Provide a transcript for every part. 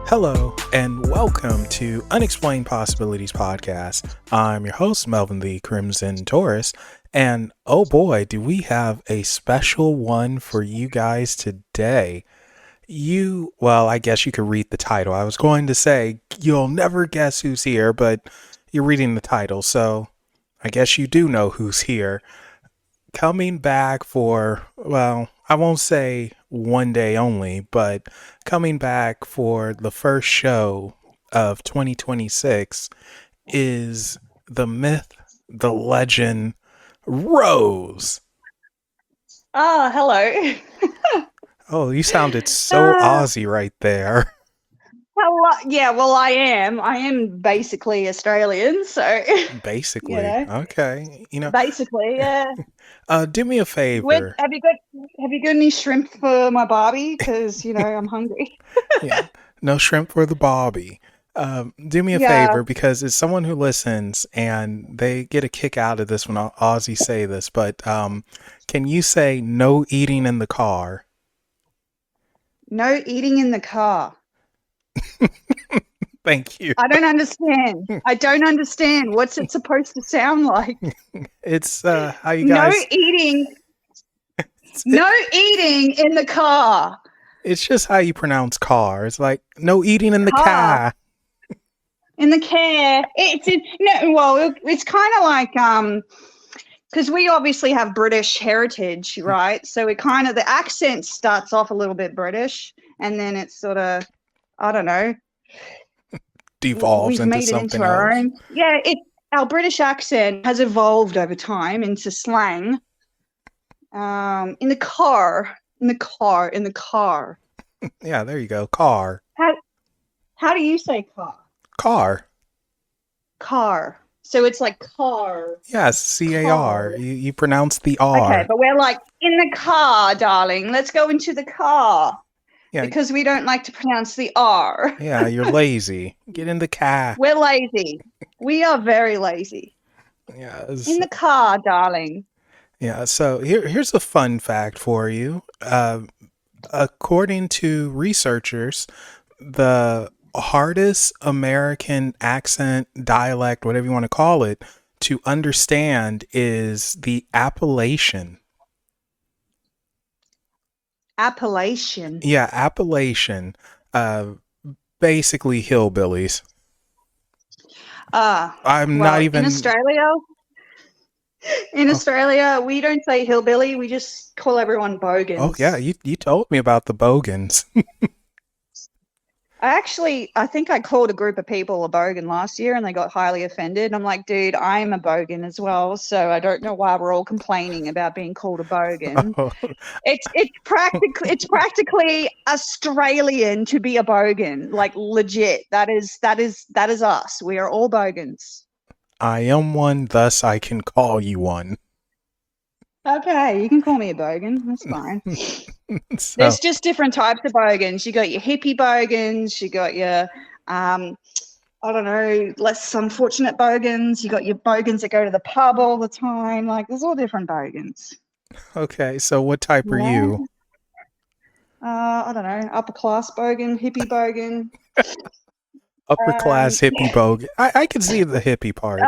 Hello, and welcome to Unexplained Possibilities Podcast. I'm your host, Melvin the Crimson Taurus, and oh boy, do we have a special one for you guys today. I guess you could read the title. I was going to say, you'll never guess who's here, but you're reading the title, so I guess you do know who's here. Coming back for, I won't say one day only, but coming back for the first show of 2026 is the myth, the legend, Rose. Oh, hello. Oh, you sounded so Aussie right there. Hello. Yeah, well, I am. I am basically Australian, so Basically, you know, okay. basically, yeah. Do me a favor. Have you got any shrimp for my Barbie? Because I'm hungry. Yeah, no shrimp for the Bobby. Do me a Yeah. favor, because it's someone who listens and they get a kick out of this when Aussie say this, but can you say no eating in the car? No eating in the car. Thank you. I don't understand. What's it supposed to sound like? It's how you guys... No eating in the car. It's just how you pronounce car. It's like no eating in the Car. car. In the car. It's kind of like because we obviously have British heritage, right? So it kind of, the accent starts off a little bit British, and then it's sort of, I don't know, Devolves we've into made it something into our else. own. Yeah, our British accent has evolved over time into slang. In the car. Yeah, there you go. Car. How do you say car? Car. Car. So it's like car. Yes, C-A-R. You pronounce the R. Okay, but we're like, in the car, darling. Let's go into the car. Yeah. Because we don't like to pronounce the R. Yeah, you're lazy. Get in the car. We're lazy. We are very lazy. Yeah. In the car, darling. Yeah, so here's a fun fact for you. According to researchers, the hardest American accent, dialect, whatever you want to call it, to understand is the Appalachian. Appalachian. Yeah, Appalachian. Basically hillbillies. Not even... In Australia, we don't say hillbilly. We just call everyone bogans. Oh, yeah. You told me about the bogans. I think I called a group of people a bogan last year and they got highly offended. I'm like, dude, I'm a bogan as well. So I don't know why we're all complaining about being called a bogan. Oh. It's practically Australian to be a bogan. Like legit. That is us. We are all bogans. I am one, thus I can call you one. Okay, you can call me a bogan. That's fine. So, There's just different types of bogans. You got your hippie bogans. You got your, I don't know, less unfortunate bogans. You got your bogans that go to the pub all the time. Like, there's all different bogans. okay, so what type are you? I don't know, upper class bogan, hippie bogan. Upper class hippie bogan. I can see the hippie part.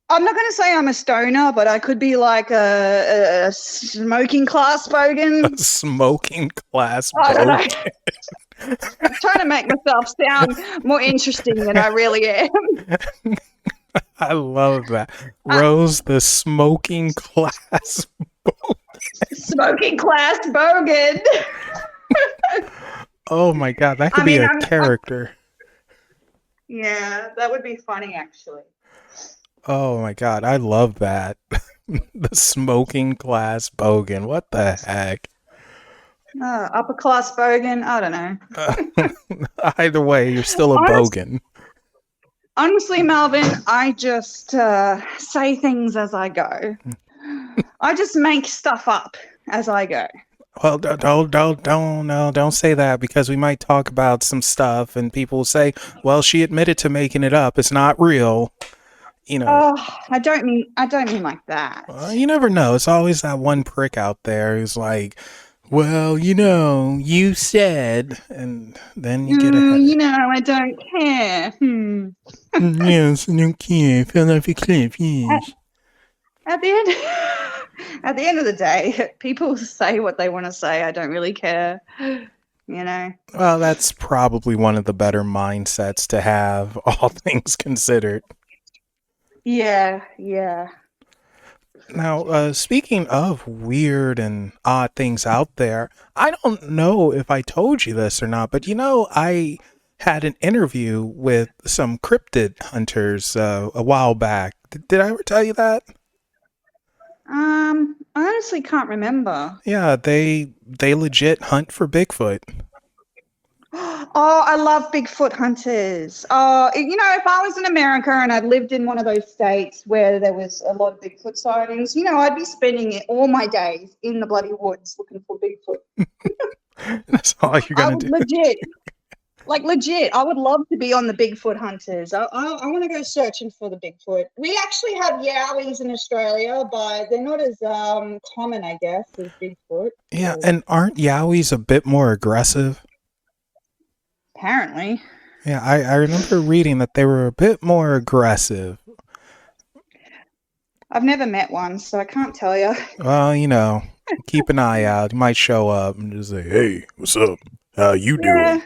I'm not going to say I'm a stoner, but I could be like a smoking class bogan. A smoking class I don't know. bogan. I'm trying to make myself sound more interesting than I really am. I love that. Rose, the smoking class bogan. Smoking class bogan. Oh my God, that could be a character. Yeah, that would be funny, actually. Oh my God, I love that. The smoking class bogan. What the heck? Upper class bogan. I don't know. Either way, you're still a bogan. Honestly, Melvin, I just say things as I go. I just make stuff up as I go. Well, don't say that, because we might talk about some stuff and people will say, well, she admitted to making it up. It's not real. You know. Oh, I don't mean like that. Well, you never know. It's always that one prick out there who's like, Well, you said, and then you get a headache. I don't care. Yes, okay, fell off a cliff, At, yes. at the end, at the end of the day, people say what they want to say. I don't really care. Well, that's probably one of the better mindsets to have, all things considered. Yeah, yeah. Now, speaking of weird and odd things out there, I don't know if I told you this or not, but I had an interview with some cryptid hunters a while back. Did I ever tell you that? I honestly can't remember. Yeah, they legit hunt for Bigfoot. Oh, I love Bigfoot hunters. Oh, if I was in America and I'd lived in one of those states where there was a lot of Bigfoot sightings, I'd be spending all my days in the bloody woods looking for Bigfoot. That's all you're I gonna would do. legit, I would love to be on the Bigfoot hunters. I want to go searching for the Bigfoot. We actually have yowies in Australia, but they're not as common, I guess, as Bigfoot. Yeah, So, and aren't yowies a bit more aggressive? apparently. Yeah, I remember reading that they were a bit more aggressive. I've never met one, so I can't tell you. Well, keep an eye out. He might show up and just say, "Hey, what's up? How you doing?" Yeah,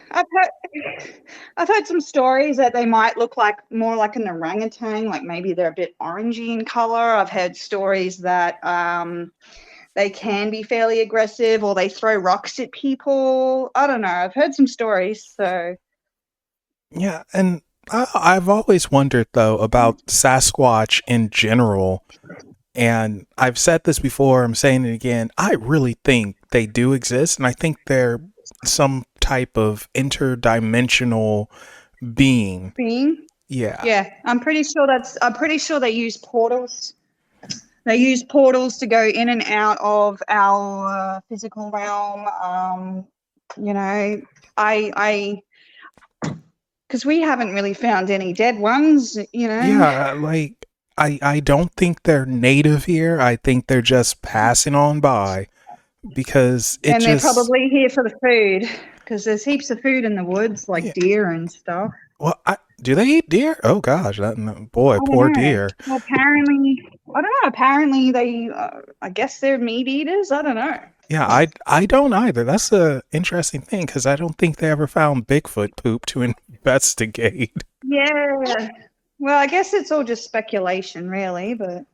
I've heard some stories that they might look like more like an orangutan, like maybe they're a bit orangey in color. I've heard stories that they can be fairly aggressive or they throw rocks at people. I don't know. I've heard some stories, so Yeah, and I've always wondered though about Sasquatch in general. And I've said this before, I'm saying it again. I really think they do exist, and I think they're some type of interdimensional being. being. Yeah. Yeah, I'm pretty sure they use portals. They use portals to go in and out of our physical realm. I because we haven't really found any dead ones. Yeah, like I don't think they're native here. I think they're just passing on by because it And they're just probably here for the food because there's heaps of food in the woods, like yeah. deer and stuff. Well, do they eat deer? Oh gosh, boy, I don't poor know. deer. Well, apparently, I don't know. Apparently, I guess they're meat eaters. I don't know. Yeah, I don't either. That's a interesting thing because I don't think they ever found Bigfoot poop to investigate. Yeah. Well, I guess it's all just speculation, really. But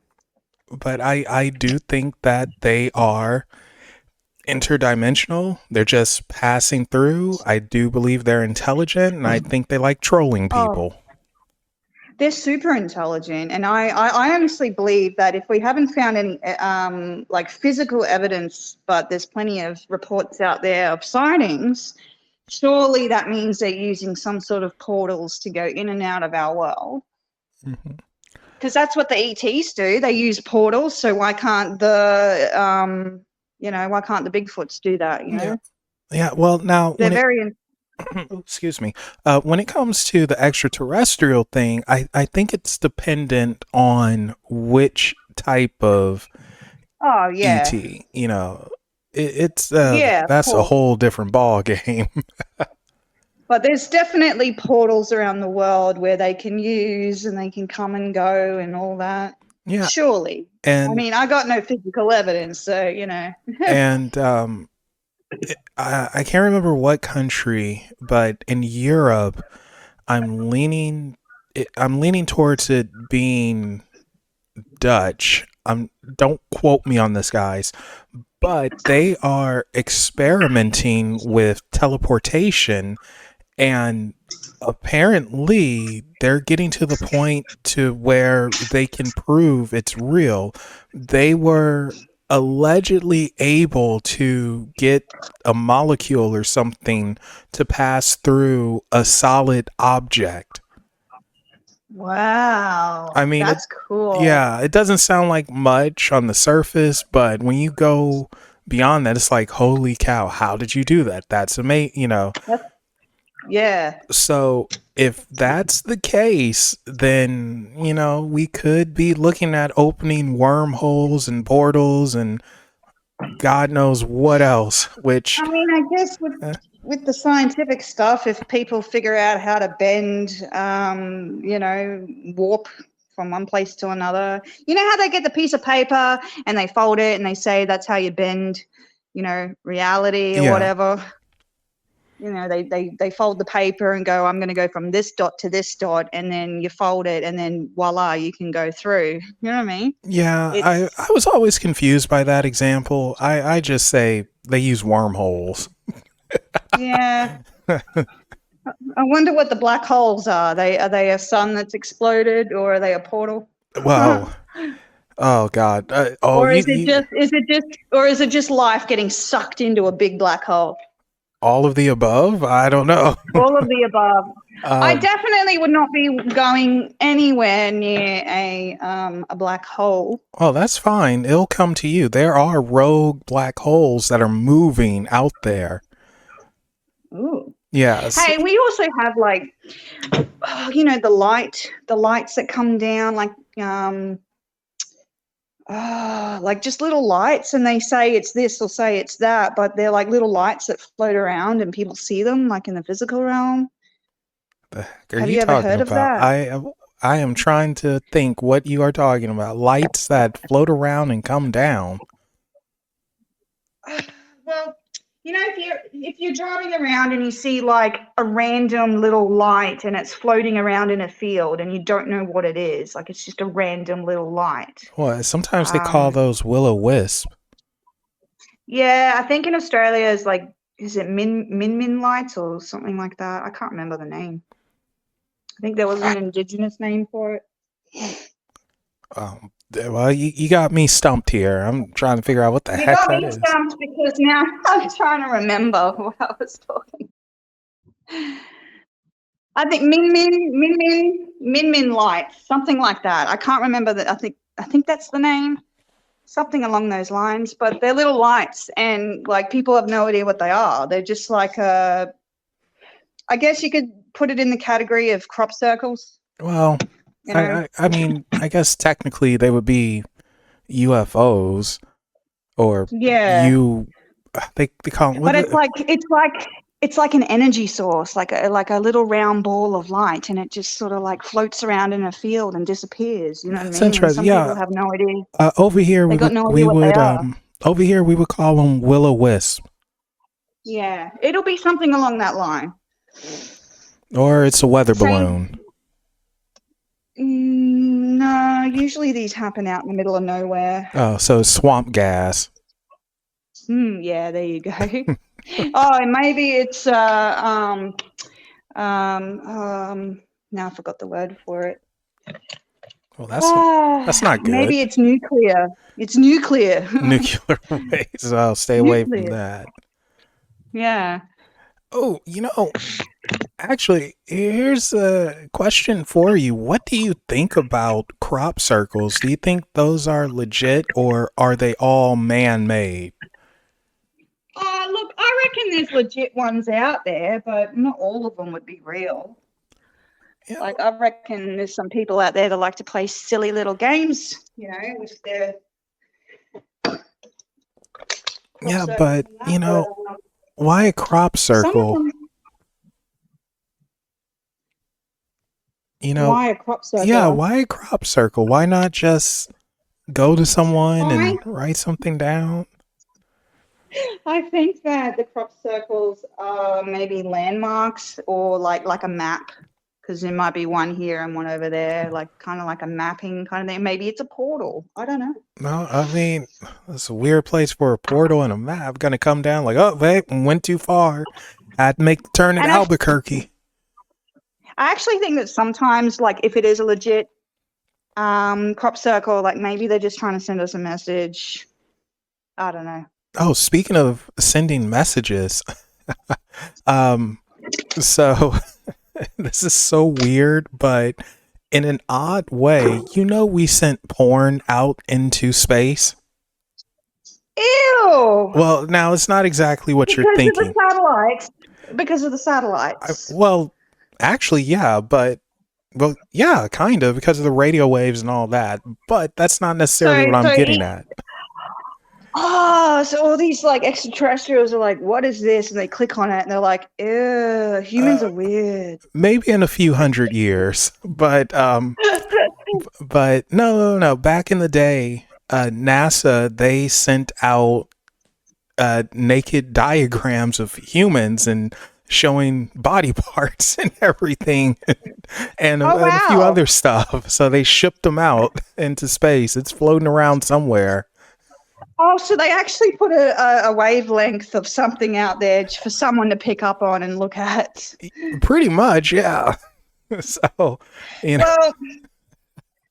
But I do think that they are interdimensional. They're just passing through. I do believe they're intelligent, and I think they like trolling oh, people. they're super intelligent, and I honestly believe that if we haven't found any like physical evidence, but there's plenty of reports out there of sightings, surely that means they're using some sort of portals to go in and out of our world. Mhm. Because that's what the ETs do. They use portals. So why can't why can't the Bigfoots do that? Yeah. Yeah. Well, now They're when it very excuse me, when it comes to the extraterrestrial thing, I think it's dependent on which type of oh yeah, ET. It's yeah, of that's a course. whole different ball game. But there's definitely portals around the world where they can use and they can come and go and all that. Yeah, Surely. I and mean, I got no physical evidence, so and I can't remember what country, but in Europe, I'm leaning I'm leaning towards it being Dutch. Don't quote me on this, guys, but they are experimenting with teleportation, and apparently they're getting to the point to where they can prove it's real. They were allegedly able to get a molecule or something to pass through a solid object. wow, I mean, that's cool. yeah, it doesn't sound like much on the surface, but when you go beyond that, it's like, holy cow, how did you do that? That's amazing. That's, yeah. So if that's the case, then, we could be looking at opening wormholes and portals and God knows what else, which, I mean, I guess with the scientific stuff, if people figure out how to bend, warp from one place to another, you know how they get the piece of paper and they fold it and they say that's how you bend, reality or yeah. whatever. They fold the paper and go, I'm going to go from this dot to this dot, and then you fold it, and then voila, you can go through. You know what I mean? Yeah, I It's was always confused by that example. I just say they use wormholes. yeah. I wonder what the black holes are. Are they a sun that's exploded, or are they a portal? Whoa. Oh God. Or is it just life getting sucked into a big black hole? All of the above? I don't know. All of the above. I Um, definitely would not be going anywhere near a black hole. well, that's fine. It'll come to you. There are rogue black holes that are moving out there. Ooh. Yes. Hey, we also have the lights that come down, like just little lights, and they say it's this or say it's that, but they're like little lights that float around and people see them like in the physical realm. The heck are Have you you ever talking heard of about? that? I am trying to think what you are talking about. Lights that float around and come down. Well, if you're driving around and you see like a random little light and it's floating around in a field and you don't know what it is, like it's just a random little light. Well, sometimes they call Um, those will-o-wisp. yeah, I think in Australia is it min lights or something like that? I can't remember the name. I think there was an indigenous name for it. Well, you got me stumped here. I'm trying to figure out what the You heck got that me is. stumped because now I'm trying to remember what I was talking. I think min lights, something like that. I can't remember that. I think that's the name, something along those lines. But they're little lights, and like people have no idea what they are. They're just like I guess you could put it in the category of crop circles. Well, You know? I mean, I guess technically they would be UFOs or Yeah, they call them, but it's like an energy source, like a little round ball of light, and it just sort of like floats around in a field and disappears. You know what I that's mean? And interesting. some people Yeah, have no idea. over here They got no idea what they are. over here we would call them will-o-wisp, Yeah, it'll be something along that line. or it's a weather Same. balloon. No, usually these happen out in the middle of nowhere. Oh, so it's swamp gas. Yeah, there you go. Oh, and maybe it's now I forgot the word for it. Well, that's not good. Maybe it's nuclear. It's nuclear. Nuclear waste. I'll stay away from Nuclear. that. Yeah. Oh, actually, here's a question for you. What do you think about crop circles? Do you think those are legit or are they all man-made? Look, I reckon there's legit ones out there, but not all of them would be real. Yeah. Like, I reckon there's some people out there that like to play silly little games, with their. Yeah, but, why a crop circle? Why a crop circle? Yeah, why a crop circle? Why not just go to someone and write something down? I think that the crop circles are maybe landmarks or like a map, because there might be one here and one over there, like kind of like a mapping kind of thing. Maybe it's a portal. I don't know. No, I mean, it's a weird place for a portal and a map. Gonna come down like, oh, wait, went too far. Had to make the turn at Albuquerque. I actually think that sometimes, like, if it is a legit crop circle, like maybe they're just trying to send us a message. I don't know. Oh, speaking of sending messages, so this is so weird, but in an odd way, we sent porn out into space. Ew. Well, now it's not exactly what you're thinking. Because of the satellites. Well, actually, yeah, kind of, because of the radio waves and all that. But that's not necessarily what I'm getting at. Oh, so all these like extraterrestrials are like, what is this? And they click on it and they're like, ew, humans Uh, are weird. Maybe in a few hundred years, but no. Back in the day, NASA, they sent out naked diagrams of humans and showing body parts and everything, Oh, and a few wow. other stuff. So they shipped them out into space. It's floating around somewhere. Oh, so they actually put a wavelength of something out there for someone to pick up on and look at. Pretty much, yeah. So, you know, Well,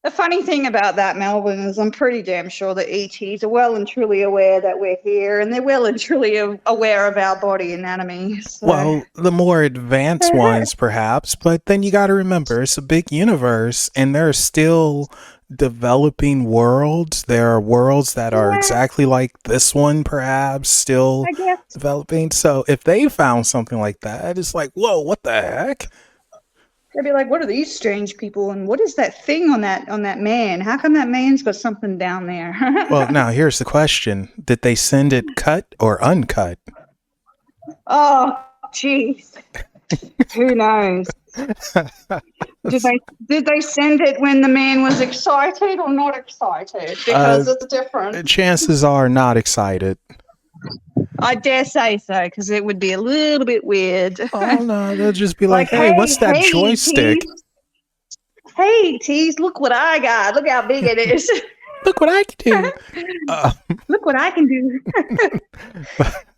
the funny thing about that, Melvin, is I'm pretty damn sure that ETs are well and truly aware that we're here, and they're well and truly aware of our body anatomy. So. well, the more advanced ones, perhaps, but then you got to remember it's a big universe, and there are still developing worlds. There are worlds that are Yeah, exactly like this one, perhaps still I guess. developing. So if they found something like that, it's like, whoa, what the heck? They'd be like, "What are these strange people? And what is that thing on that man? How come that man's got something down there?" Well, now here's the question: did they send it cut or uncut? Oh, jeez. Who knows? Did they send it when the man was excited or not excited? Because it's different. Chances are not excited. I dare say so, because it would be a little bit weird. Oh no, they'll just be like, Like, "Hey, what's that hey, joystick? tease. Hey, tease, look what I got. Look how big it is. Look what I can do." Look what I can do.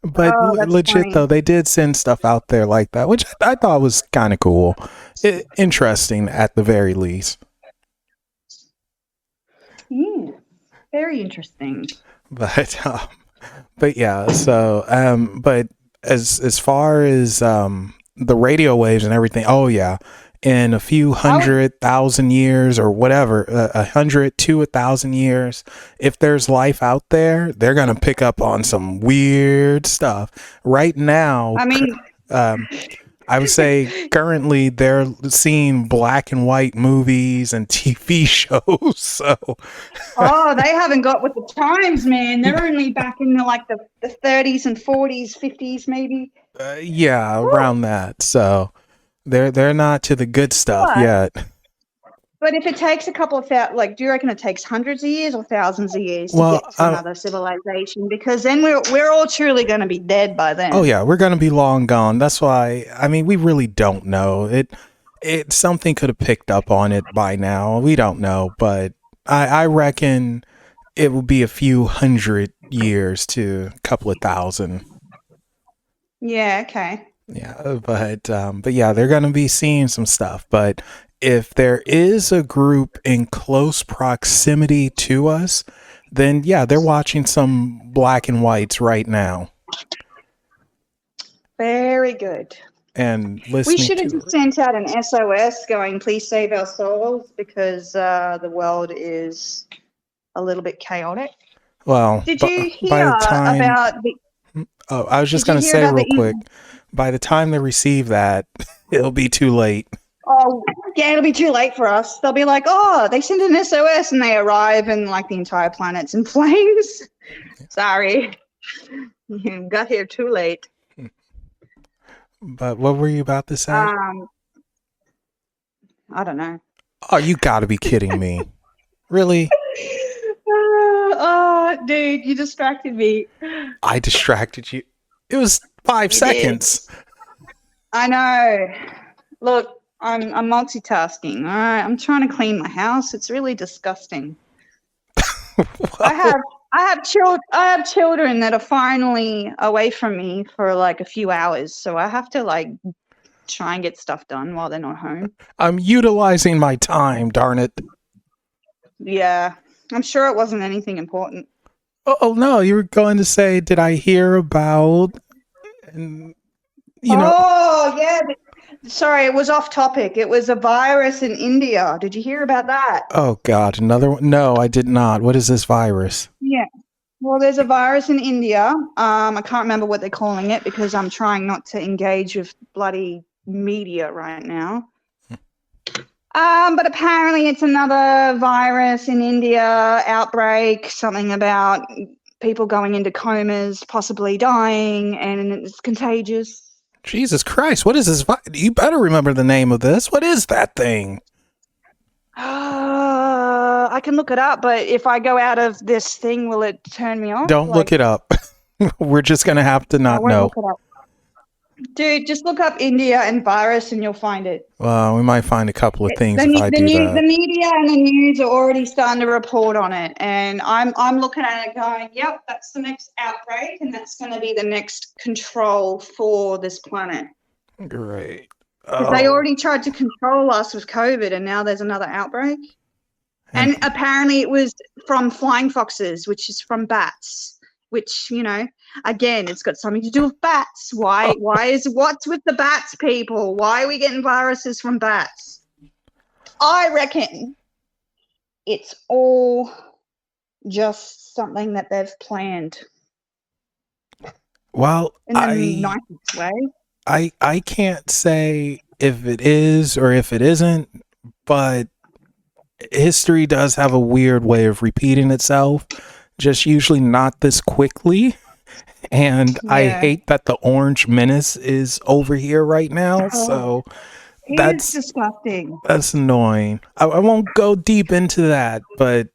But Oh, that's legit funny. though, they did send stuff out there like that, which I thought was kind of cool, interesting at the very least. Yeah, very interesting. But but yeah, so but as far as the radio waves and everything, oh yeah, in a few 100,000 years or whatever, 100 to 1,000 years, if there's life out there, they're gonna pick up on some weird stuff. Right now, I mean, I would say currently they're seeing black and white movies and TV shows. So oh, they haven't got with the times, man. They're only back in the 30s and 40s, 50s, maybe. yeah, Woo. around that. So they're not to the good stuff But yet. but if it takes a couple of do you reckon it takes hundreds of years or thousands of years to Well, get to another civilization? Because then we're all truly going to be dead by then. oh yeah, we're gonna be long gone. That's why. I mean, we really don't know. It something could have picked up on it by now. We don't know, but I reckon it will be a few hundred years to a couple of thousand. Yeah. Okay. Yeah, but yeah, they're gonna be seeing some stuff. But if there is a group in close proximity to us, then yeah, they're watching some black and whites right now Very good. and We listening should have to just sent out an SOS going, please save our souls, because the world is a little bit chaotic. well, Did but you by hear the time about the oh, I was just Did you gonna hear say about real the quick, by the time they receive that, it'll be too late. Oh, yeah, it'll be too late for us. They'll be like, oh, they sent an SOS and they arrive and like the entire planet's in flames. Sorry. You got here too late. But what were you about to say? I don't know. Oh, you gotta be kidding me. Really? Oh, dude, you distracted me. I distracted you. It was 5 You seconds. did. I know. Look, I'm multitasking. All right, I'm trying to clean my house. It's really disgusting. I have children that are finally away from me for like a few hours, so I have to like try and get stuff done while they're not home. I'm utilizing my time, darn it. Yeah, I'm sure it wasn't anything important. Oh no, you were going to say, did I hear about, you know, Oh, yeah. Sorry, it was off topic. It was a virus in India. Did you hear about that? oh God, another one? No, I did not. What is this virus? Yeah. Well, there's a virus in India. I can't remember what they're calling it because I'm trying not to engage with bloody media right now. But apparently it's another virus in India outbreak, something about people going into comas, possibly dying, and it's contagious. Jesus Christ, what is this? You better remember the name of this. What is that thing? I can look it up, but if I go out of this thing, will it turn me off? Don't look it up. We're just going to have to I not won't know. look it up. Dude, just look up India and virus and you'll find it. Well, we might find a couple of things The if I do that. The media and the news are already starting to report on it, and I'm looking at it going, yep, that's the next outbreak, and that's going to be the next control for this planet. Great. Because they already tried to control us with COVID, and now there's another outbreak. And apparently it was from flying foxes, which is from bats, which, you know, again, it's got something to do with bats. What's with the bats, people? Why are we getting viruses from bats? I reckon it's all just something that they've planned. Well, in the nicest way. I can't say if it is or if it isn't, but history does have a weird way of repeating itself, just usually not this quickly. And yeah. I hate that the Orange Menace is over here right now. So that's disgusting. That's annoying. I won't go deep into that, but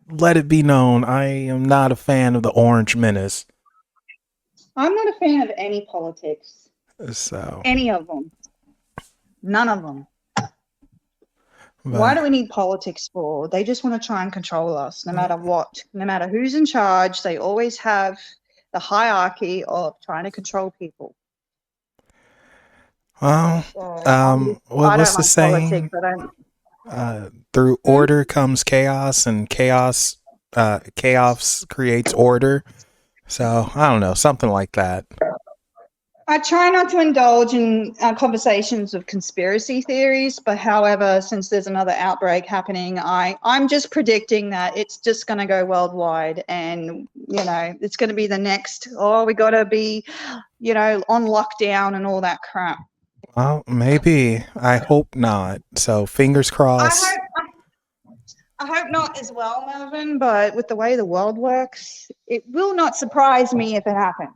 let it be known I am not a fan of the Orange Menace. I'm not a fan of any politics. So any of them. None of them. But why do we need politics for? They just want to try and control us, no matter what. No matter who's in charge, they always have the hierarchy of trying to control people. Well, what's the saying? Through order comes chaos, and chaos creates order. So I don't know, something like that. I try not to indulge in conversations of conspiracy theories, but however, since there's another outbreak happening, I'm just predicting that it's just going to go worldwide, and, you know, it's going to be the next, we got to be, you know, on lockdown and all that crap. Well, maybe. I hope not. So fingers crossed. I hope not as well, Melvin, but with the way the world works, it will not surprise me if it happens.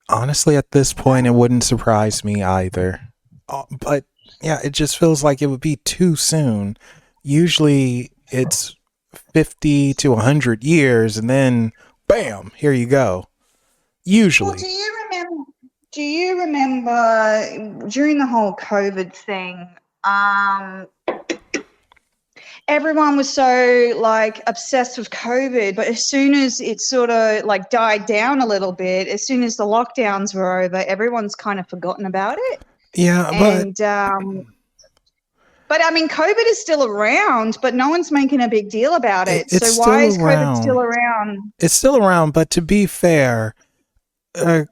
Honestly, at this point, it wouldn't surprise me either. But yeah, it just feels like it would be too soon. Usually it's 50 to 100 years and then bam, here you go. Usually. Well, do you remember during the whole COVID thing, everyone was so like obsessed with COVID, but as soon as it sort of like died down a little bit, as soon as the lockdowns were over, everyone's kind of forgotten about it. Yeah, but I mean, COVID is still around, but no one's making a big deal about it. So why is COVID still around? It's still around, but to be fair,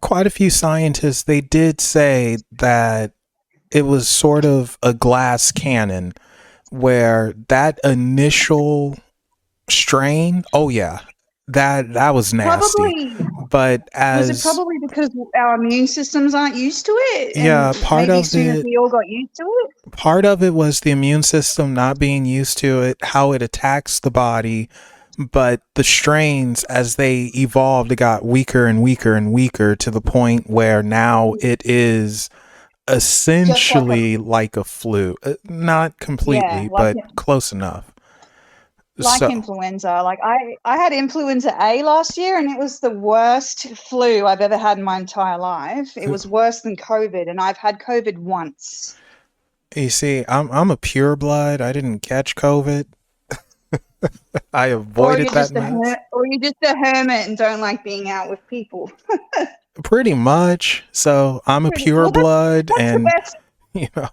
quite a few scientists, they did say that it was sort of a glass cannon, where that initial strain, that was nasty. Probably. But was it probably because our immune systems aren't used to it? Yeah, part of it. We all got used to it. Part of it was the immune system not being used to it, how it attacks the body. But the strains, as they evolved, it got weaker and weaker and weaker to the point where now it is essentially like a flu. Not completely, but close enough. Like influenza. Like I had influenza A last year, and it was the worst flu I've ever had in my entire life. It was worse than COVID, and I've had COVID once. You see, I'm a pureblood. I didn't catch COVID. I avoided that mess. Or you're just a hermit and don't like being out with people. Pretty much. So I'm a pureblood, and you know.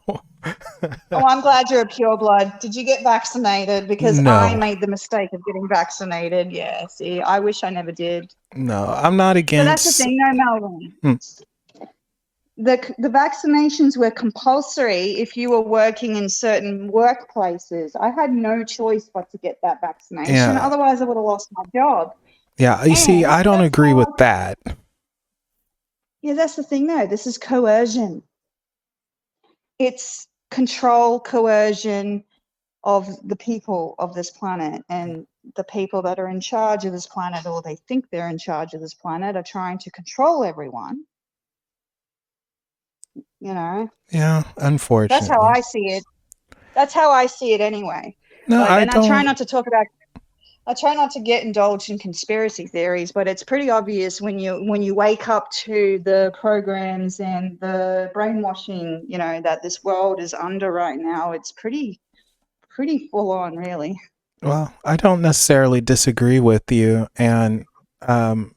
Oh, I'm glad you're a pureblood. Did you get vaccinated? Because no. I made the mistake of getting vaccinated. Yeah, see, I wish I never did. No, I'm not against. But that's the thing, though, Melvin. The vaccinations were compulsory if you were working in certain workplaces. I had no choice but to get that vaccination. Yeah. Otherwise, I would have lost my job. Yeah, you see, I don't agree with that. Yeah, that's the thing, though. This is coercion. It's control, coercion of the people of this planet. And the people that are in charge of this planet, or they think they're in charge of this planet, are trying to control everyone. You know, Yeah, that's how unfortunately. I see it. That's how I see it anyway. No, Like, I and I try don't. not to talk about. I try not to get indulged in conspiracy theories, but it's pretty obvious when you wake up to the programs and the brainwashing, you know, that this world is under right now. It's pretty full on, really. Well, I don't necessarily disagree with you. And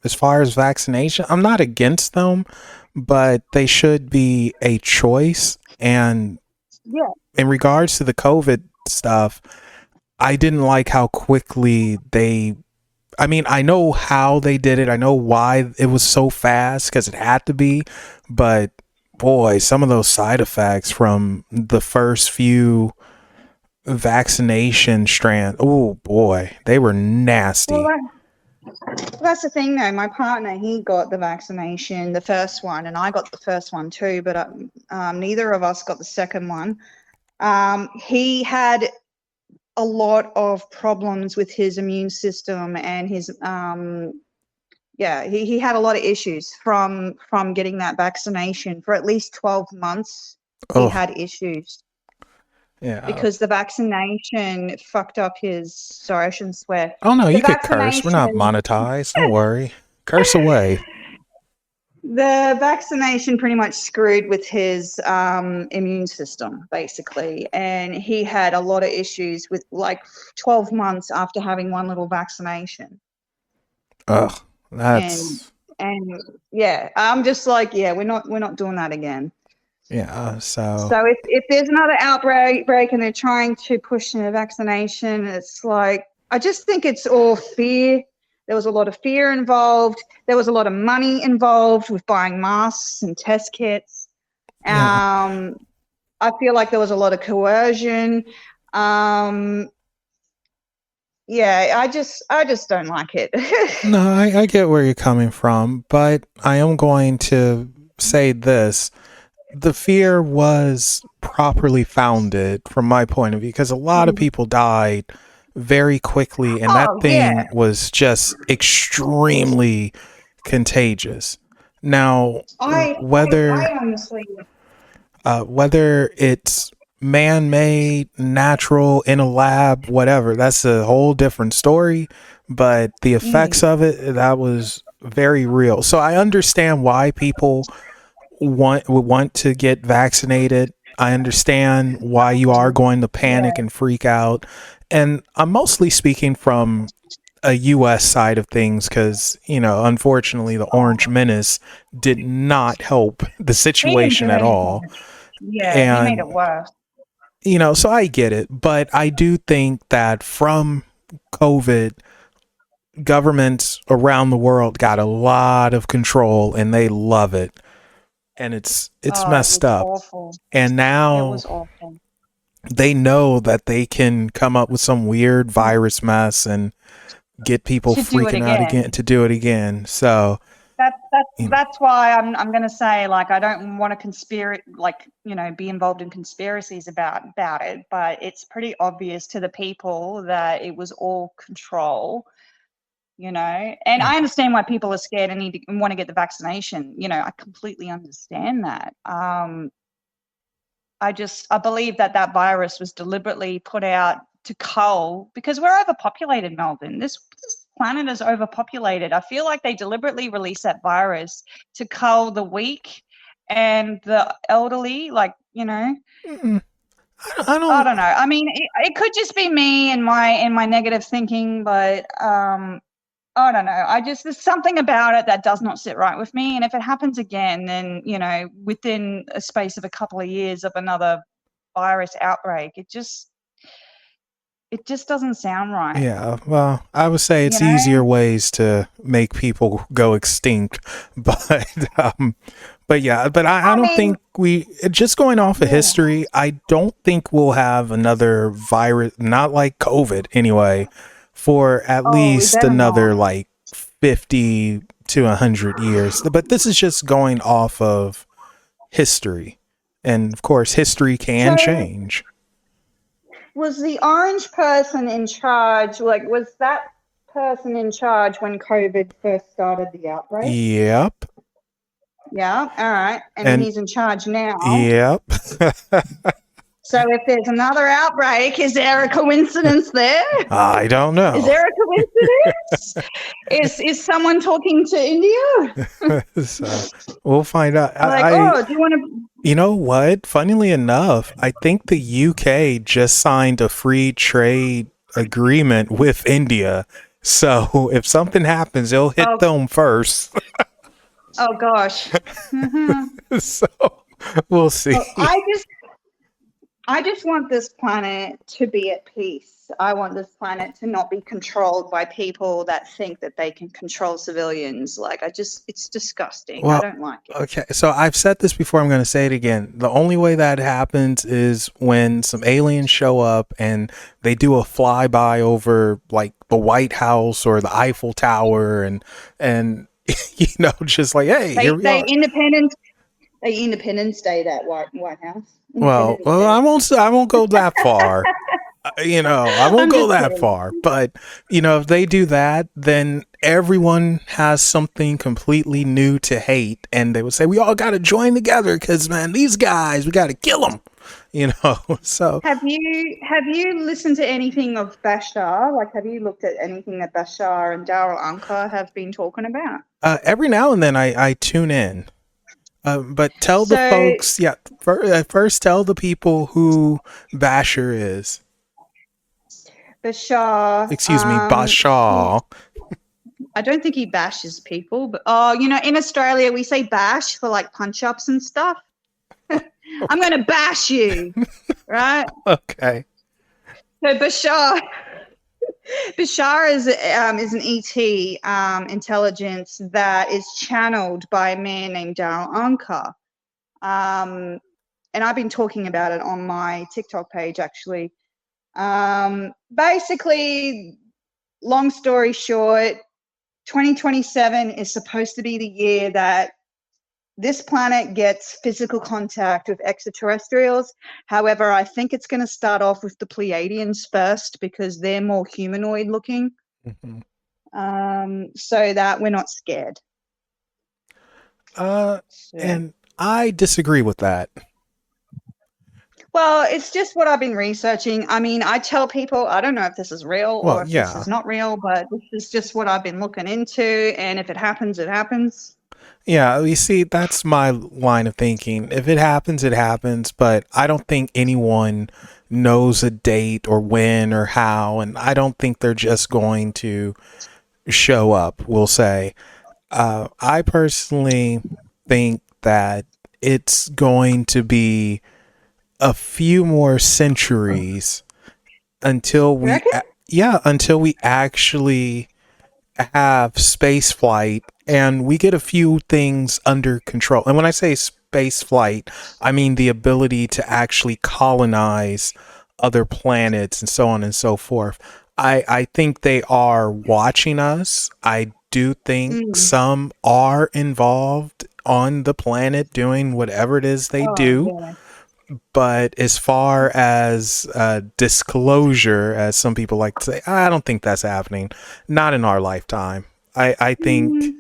as far as vaccination, I'm not against them, but they should be a choice. And Yeah. in regards to the COVID stuff, I didn't like how quickly they. I mean, I know how they did it. I know why it was so fast because it had to be. But boy, some of those side effects from the first few vaccination strand. Oh boy, they were nasty. Well, that's the thing, though. My partner, he got the vaccination, the first one, and I got the first one too, but neither of us got the second one. He had a lot of problems with his immune system and his he had a lot of issues from getting that vaccination. For at least 12 months he Oh had issues yeah. because the vaccination fucked up his, sorry, I shouldn't swear. Oh no, The you could curse. We're not vaccination monetized. Don't worry. Curse away. the vaccination pretty much screwed with his immune system, basically, and he had a lot of issues with, like, 12 months after having one little vaccination. Ugh, and that's and yeah, I'm just like, yeah, we're not doing that again. yeah. So So if there's another outbreak and they're trying to push in a vaccination, it's like, I just think it's all fear. There was a lot of fear involved. There was a lot of money involved with buying masks and test kits. yeah. I feel like there was a lot of coercion. Yeah, I just don't like it. No, I get where you're coming from, but I am going to say this. The fear was properly founded from my point of view because a lot of people died very quickly and that Oh yeah, thing was just extremely contagious. Now, I honestly, whether it's man-made, natural, in a lab, whatever, that's a whole different story. But the effects of it, that was very real. So I understand why people would want to get vaccinated. I understand why you are going to panic and freak out. And I'm mostly speaking from a US side of things because, you know, unfortunately, the Orange Menace did not help the he didn't do situation at all. anything. Yeah, he made it And, worse. you know, so I get it. But I do think that from COVID, governments around the world got a lot of control and they love it. And it's Oh, it messed was up. awful. And It now was awful. they know that they can come up with some weird virus mess and get people To do it freaking out again. again to do it again. So, you know, That's why I'm going to say, like, I don't want to be involved in conspiracies about it, but it's pretty obvious to the people that it was all control, you know. And yeah, I understand why people are scared and want to get the vaccination. You know, I completely understand that. I believe that virus was deliberately put out to cull, because we're overpopulated, Melvin. This planet is overpopulated. I feel like they deliberately released that virus to cull the weak and the elderly, like, you know. mm, I I don't. don't know. I mean, it could just be me and my negative thinking, but I don't know. There's something about it that does not sit right with me. And if it happens again, then, you know, within a space of a couple of years of another virus outbreak, it just doesn't sound right, Yeah, well, I would say you it's know? easier ways to make people go extinct, but but yeah, but I I don't mean, think we just going off of yeah. history. I don't think we'll have another virus, not like COVID anyway, for at Oh, we least better not. another like 50 to 100 years. But this is just going off of history, and of course, history So, can change. Was the orange person in charge? Like, was that person in charge when COVID first started the outbreak? Yep. Yeah. All right. And And he's in charge now. yep. So if there's another outbreak, is there a coincidence there? I don't Is know. there a coincidence? is someone talking to India? So we'll find out. Like, oh, do you want to? You know what? Funnily enough, I think the UK just signed a free trade agreement with India. So if something happens, it'll hit them first. Oh gosh. So we'll see. Well, I just want this planet to be at peace. I want this planet to not be controlled by people that think that they can control civilians. Like, it's disgusting. Well, I don't like it. Okay, so I've said this before, I'm going to say it again. The only way that happens is when some aliens show up and they do a flyby over like the White House or the Eiffel Tower and you know, just like, hey, here we are. Independence Day that White House. Well, I won't go that far. You know, I won't go that far. But, you know, if they do that, then everyone has something completely new to hate. And they would say, we all got to join together because, man, these guys, we got to kill them. You know, so. Have you listened to anything of Bashar? Like, have you looked at anything that Bashar and Darrell Anka have been talking about? Every now and then I tune in. But tell the folks, first tell the people who Bashar is. Bashar. Excuse me, Bashar. I don't think he bashes people, but you know, in Australia we say bash for like punch-ups and stuff. I'm going to bash you, right? Okay. So Bashar is an ET intelligence that is channeled by a man named Darrell Anka. And I've been talking about it on my TikTok page, actually. Basically, long story short, 2027 is supposed to be the year that this planet gets physical contact with extraterrestrials. However, I think it's going to start off with the Pleiadians first because they're more humanoid looking, so that we're not scared. And I disagree with that. Well, it's just what I've been researching. I mean, I tell people, I don't know if this is real or if this is not real, but this is just what I've been looking into. And if it happens, it happens. Yeah, you see, that's my line of thinking. If it happens, it happens. But I don't think anyone knows a date or when or how. And I don't think they're just going to show up, we'll say. I personally think that it's going to be a few more centuries until we actually have space flight and we get a few things under control. And when I say space flight, I mean the ability to actually colonize other planets and so on and so forth. I think they are watching us. I do think some are involved on the planet doing whatever it is they do. Yeah. But as far as disclosure, as some people like to say, I don't think that's happening. Not in our lifetime. I think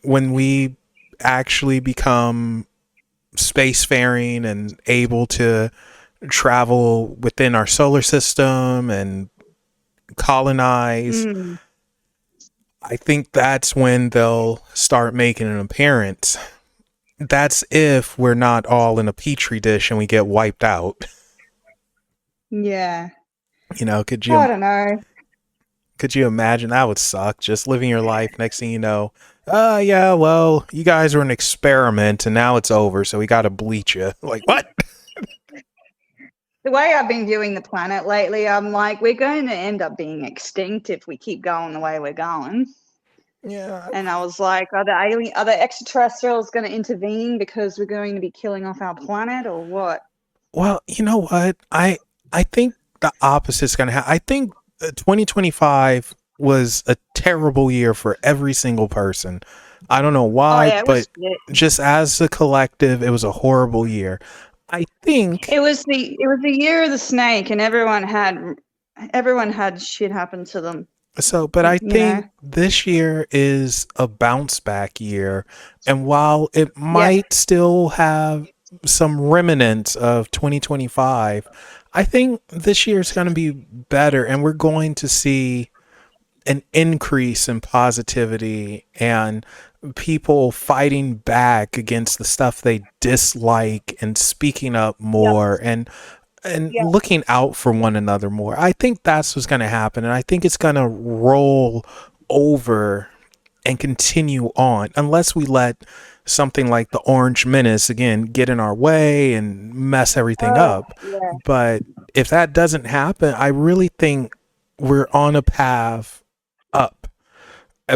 when we actually become spacefaring and able to travel within our solar system and colonize, I think that's when they'll start making an appearance. That's if we're not all in a petri dish and we get wiped out. Yeah. You know, I don't know. Could you imagine? That would suck. Just living your life. Next thing you know, yeah, well, you guys were an experiment and now it's over. So we got to bleach you. Like, what? The way I've been viewing the planet lately, I'm like, we're going to end up being extinct if we keep going the way we're going. Yeah. And I was like, are the extraterrestrials going to intervene because we're going to be killing off our planet or what? Well, you know what? I think the opposite is going to happen. I think 2025 was a terrible year for every single person. I don't know why, but just as a collective, it was a horrible year. I think it was the year of the snake, and everyone had shit happen to them. so, but I You know. think this year is a bounce back year. And while it Yeah. might still have some remnants of 2025, I think this year is going to be better and we're going to see an increase in positivity and people fighting back against the stuff they dislike and speaking up Yep. more and Yep. looking out for one another more. I think that's what's going to happen. And I think it's going to roll over and continue on unless we let something like the Orange Menace again get in our way and mess everything Oh, up. yeah. But if that doesn't happen, I really think we're on a path up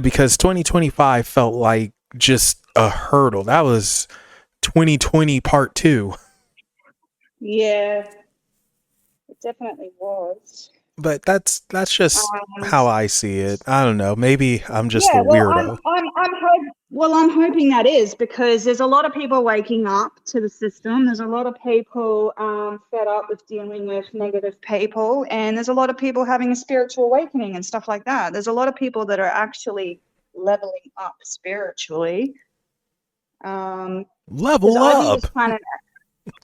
because 2025 felt like just a hurdle. That was 2020 part 2. Yeah. It definitely was. But that's just Um, how I see it. I don't know. Maybe I'm just a yeah. Well, I'm weirdo. I'm I'm I'm hoping that is because there's a lot of people waking up to the system. There's a lot of people fed up with dealing with negative people, and there's a lot of people having a spiritual awakening and stuff like that. There's a lot of people that are actually leveling up spiritually. Because Level I think this up. planet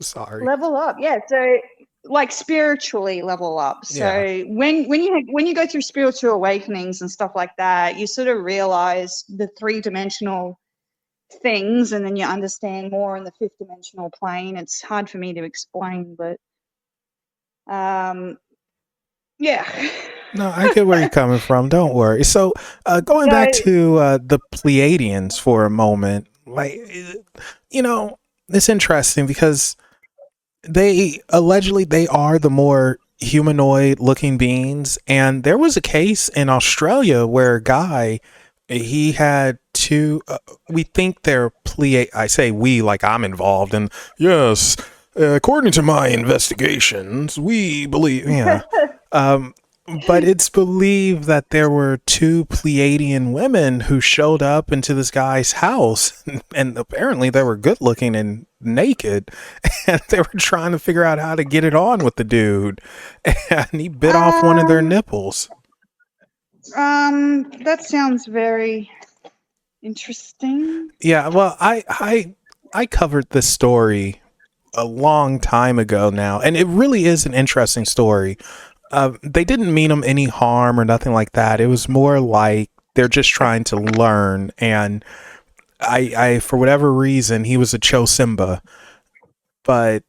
Sorry. level up, yeah. So like spiritually level up. Yeah. So when you go through spiritual awakenings and stuff like that, you sort of realize the 3-dimensional things, and then you understand more in the 5th-dimensional plane. It's hard for me to explain, but yeah. No, I get where you're coming from. Don't worry. So, going So back to the Pleiadians for a moment, like, it's interesting because they are the more humanoid looking beings, and there was a case in Australia where a guy he had two. We think they're Pleiad. I say we like I'm involved, and yes, according to my investigations, we believe. Yeah. Um, but it's believed that there were two Pleiadian women who showed up into this guy's house, and apparently they were good looking and naked, and they were trying to figure out how to get it on with the dude, and he bit off one of their nipples. that sounds very interesting. Yeah, well, I covered this story a long time ago now, and it really is an interesting story. They didn't mean them any harm or nothing like that. It was more like they're just trying to learn. And I for whatever reason, he was a Chosimba. But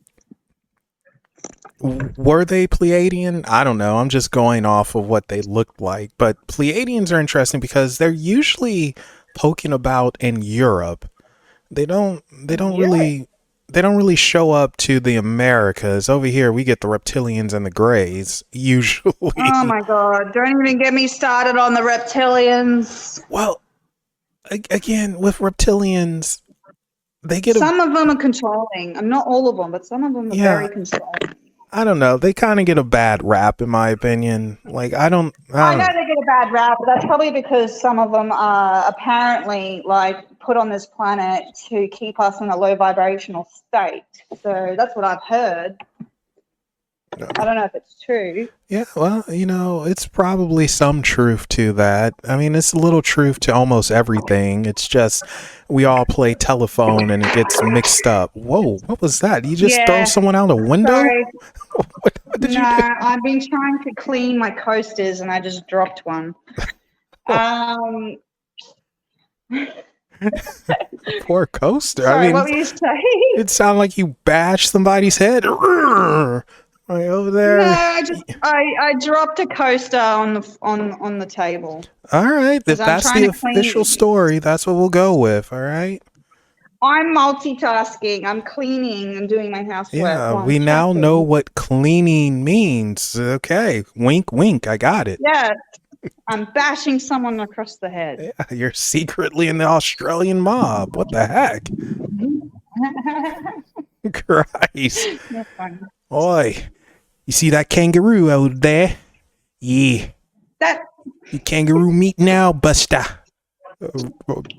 were they Pleiadian? I don't know. I'm just going off of what they looked like. But Pleiadians are interesting because they're usually poking about in Europe. They don't Yeah. really show up to the Americas. Over here, we get the reptilians and the grays, usually. Oh my God. Don't even get me started on the reptilians. Well, again, with reptilians, they get Some of them are controlling. I'm not all of them, but some of them are very controlling. I don't know. They kind of get a bad rap, in my opinion. Like, I don't I know they get a bad rap, but that's probably because some of them are apparently like put on this planet to keep us in a low vibrational state. So that's what I've heard. I don't know if it's true. Yeah, well, it's probably some truth to that. I mean, it's a little truth to almost everything. It's just we all play telephone and it gets mixed up. Whoa, what was that? You just throw someone out a window? Sorry. What did you do? I've been trying to clean my coasters and I just dropped one. Poor coaster. Sorry, I mean, what were you saying? it sounded like you bashed somebody's head. Right over there. No, I dropped a coaster on the table. All right, if that's the official clean. story, that's what we'll go with. All right. I'm multitasking. I'm cleaning and doing my housework. Yeah, we now know what cleaning means. Okay, wink, wink. I got it. Yeah, I'm bashing someone across the head. Yeah, you're secretly in the Australian mob. What the heck? Christ. That's funny. Oi, you see that kangaroo out there? Yeah. You kangaroo meat now, Buster.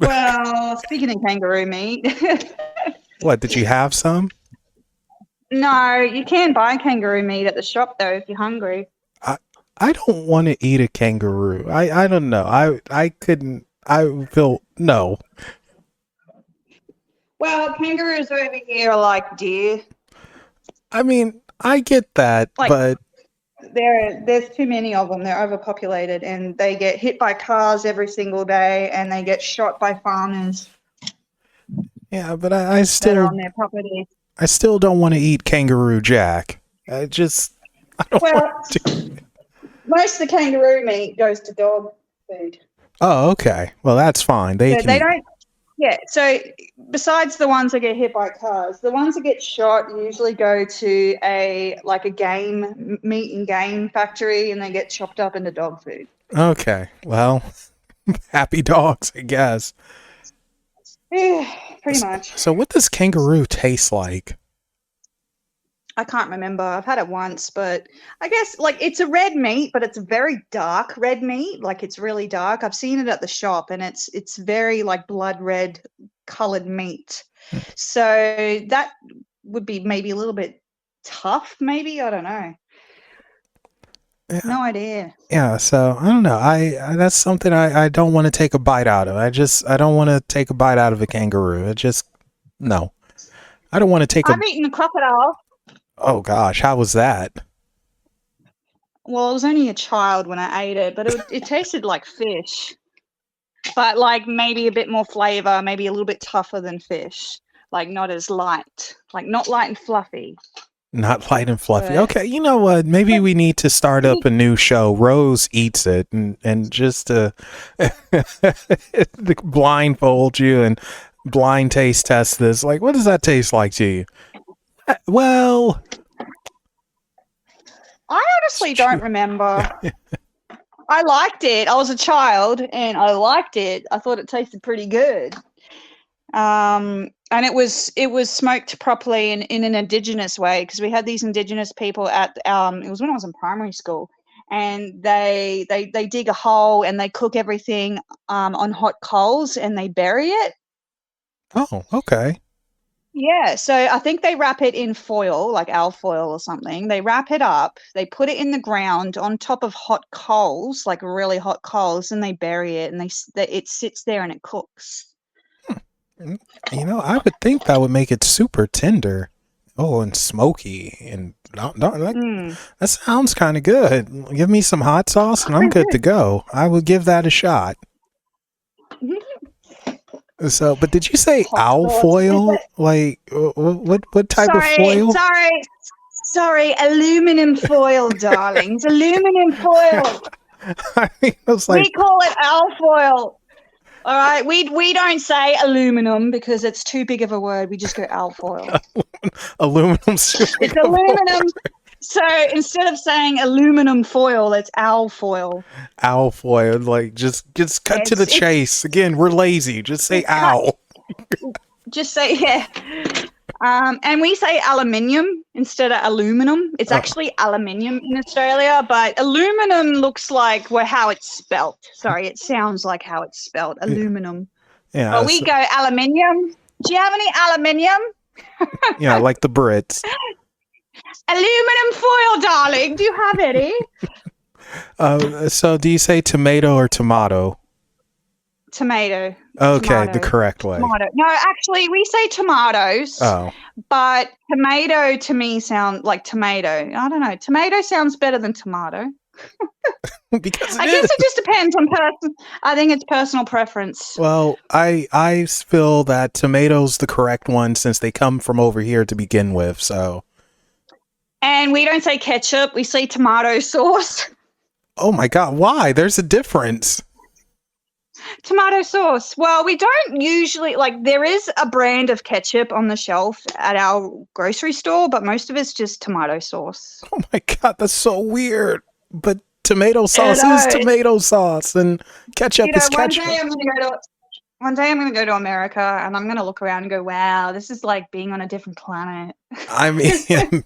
Well, speaking of kangaroo meat. What, did you have some? No, you can buy kangaroo meat at the shop though if you're hungry. I don't want to eat a kangaroo. I don't know. I couldn't. I feel no. Well, kangaroos over here are like deer. I mean, I get that, Like but there's too many of them. They're overpopulated, and they get hit by cars every single day, and they get shot by farmers yeah, but that are still on their property. I still don't want to eat kangaroo jack. I don't Well, want to. most of the kangaroo meat goes to dog food. Oh, okay. Well, that's fine. They So can they eat. don't. Yeah. So besides the ones that get hit by cars, the ones that get shot usually go to a game meat and game factory, and they get chopped up into dog food. Okay. Well, happy dogs, I guess. Yeah, pretty much. So, what does kangaroo taste like? I can't remember. I've had it once, but I guess it's a red meat, but it's a very dark red meat. Like it's really dark. I've seen it at the shop, and it's very like blood red colored meat. So that would be maybe a little bit tough. Maybe I don't know. Yeah. No idea. Yeah, so I don't know. I that's something I don't want to take a bite out of. I don't want to take a bite out of a kangaroo. No. I don't want to take I've eaten a crocodile. Oh gosh, how was that? Well, I was only a child when I ate it, but it tasted like fish, but like maybe a bit more flavor, maybe a little bit tougher than fish, like not as light, like not light and fluffy. Not light and fluffy. But Okay, you know what? Maybe we need to start up a new show. Rose eats it, and just blindfold you and blind taste test this. Like, what does that taste like to you? Well, I honestly don't remember. I liked it. I was a child and I liked it. I thought it tasted pretty good. And it was smoked properly in an indigenous way, because we had these indigenous people at it was when I was in primary school, and they dig a hole and they cook everything on hot coals and they bury it. Oh, okay. Yeah, so I think they wrap it in foil, like alfoil or something. They wrap it up, they put it in the ground on top of hot coals, like really hot coals, and they bury it, and it sits there and it cooks. You know, I would think that would make it super tender. Oh, and smoky, and that sounds kind of good. Give me some hot sauce, and I'm good to go. I would give that a shot. So, but did you say owl foil? Like, what type of foil? Sorry, aluminum foil, darlings. Aluminum foil. I mean, I was like, we call it owl foil. All right, we don't say aluminum because it's too big of a word. We just go alfoil. Aluminum. It's aluminum. So instead of saying aluminum foil, it's alfoil. Alfoil, like just cut to the chase. Again, we're lazy. Just say owl. Just say yeah. And we say aluminium instead of aluminum. It's actually aluminium in Australia, but aluminum looks like how it's spelt. Sorry, it sounds like how it's spelled. Aluminum. Yeah. But we go aluminium. Do you have any aluminium? Yeah, like the Brits. Aluminum foil, darling. Do you have any? So do you say tomato or tomato? Tomato. Okay, Tomato. the correct way. Tomato. No, actually, we say tomatoes. Oh. But tomato to me sounds like tomato. I don't know. Tomato sounds better than tomato. Because I guess it just depends on person. I think it's personal preference. Well, I feel that tomato's the correct one since they come from over here to begin with. So. And we don't say ketchup. We say tomato sauce. Oh my God! Why? There's a difference. Tomato sauce. Well, we don't usually there is a brand of ketchup on the shelf at our grocery store, but most of it's just tomato sauce. Oh my God, that's so weird. But tomato sauce is tomato sauce, and ketchup is ketchup. One day I'm going to go to America, and I'm going to look around and go, wow, this is like being on a different planet. I mean,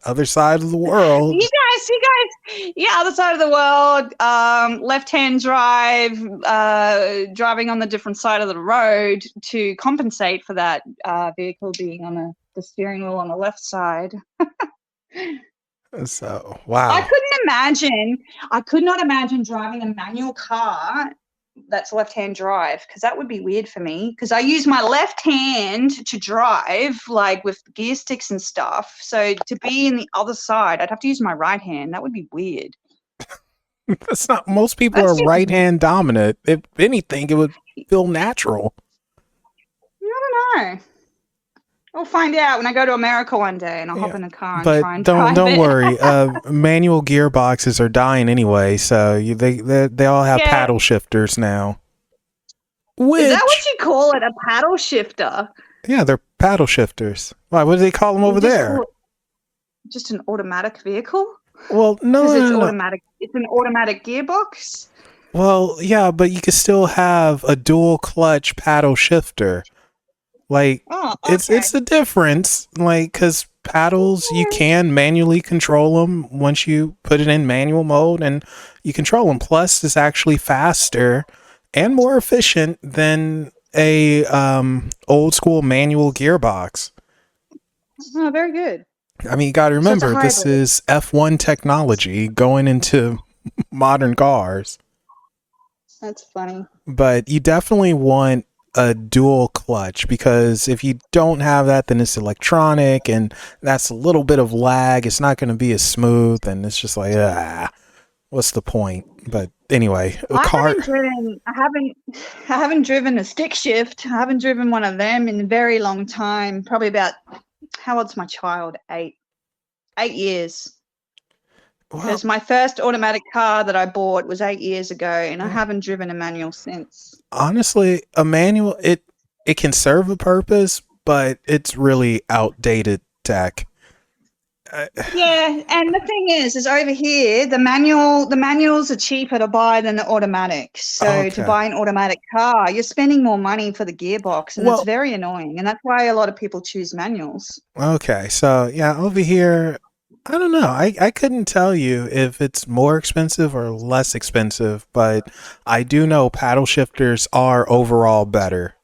other side of the world. You guys, yeah, other side of the world, left-hand drive, driving on the different side of the road to compensate for that vehicle being on the steering wheel on the left side. So, I wow. could not imagine driving a manual car that's left-hand drive, because that would be weird for me, because I use my left hand to drive, like with gear sticks and stuff. So to be in the other side, I'd have to use my right hand. That would be weird. That's not, most people That's are just, right hand dominant. If anything, it would feel natural. I don't know. I'll find out when I go to America one day, and I'll hop Yeah. in a car and But try and don't drive it. worry. Manual gearboxes are dying anyway, so they all have Yeah. paddle shifters now. Is that what Which, you call it? A paddle shifter? yeah, they're paddle shifters. Why? What do they call them over You just there? call it just an automatic vehicle? Well, no, Because it's no, no. automatic. It's an automatic gearbox. Well, yeah, but you could still have a dual clutch paddle shifter. Like, Oh, okay. it's the difference. Like, because paddles, you can manually control them once you put it in manual mode, and you control them. Plus, it's actually faster and more efficient than a old school manual gearbox. Oh, very good. I mean, you got to So it's a remember, this hybrid. is F1 technology going into modern cars. That's funny. But you definitely want a dual clutch, because if you don't have that, then it's electronic, and that's a little bit of lag. It's not going to be as smooth, and it's just like, what's the point? But anyway, a car. I haven't driven a stick shift. I haven't driven one of them in a very long time. Probably about, how old's my child? 8 years. Well, Because my first automatic car that I bought was 8 years ago, and I haven't driven a manual since. honestly, a manual, it can serve a purpose, but it's really outdated tech. Yeah, and the thing is over here, the manuals are cheaper to buy than the automatics. So Okay. to buy an automatic car, you're spending more money for the gearbox, and Well- it's very annoying. And that's why a lot of people choose manuals. Okay, so yeah, over here, I don't know. I couldn't tell you if it's more expensive or less expensive, but I do know paddle shifters are overall better.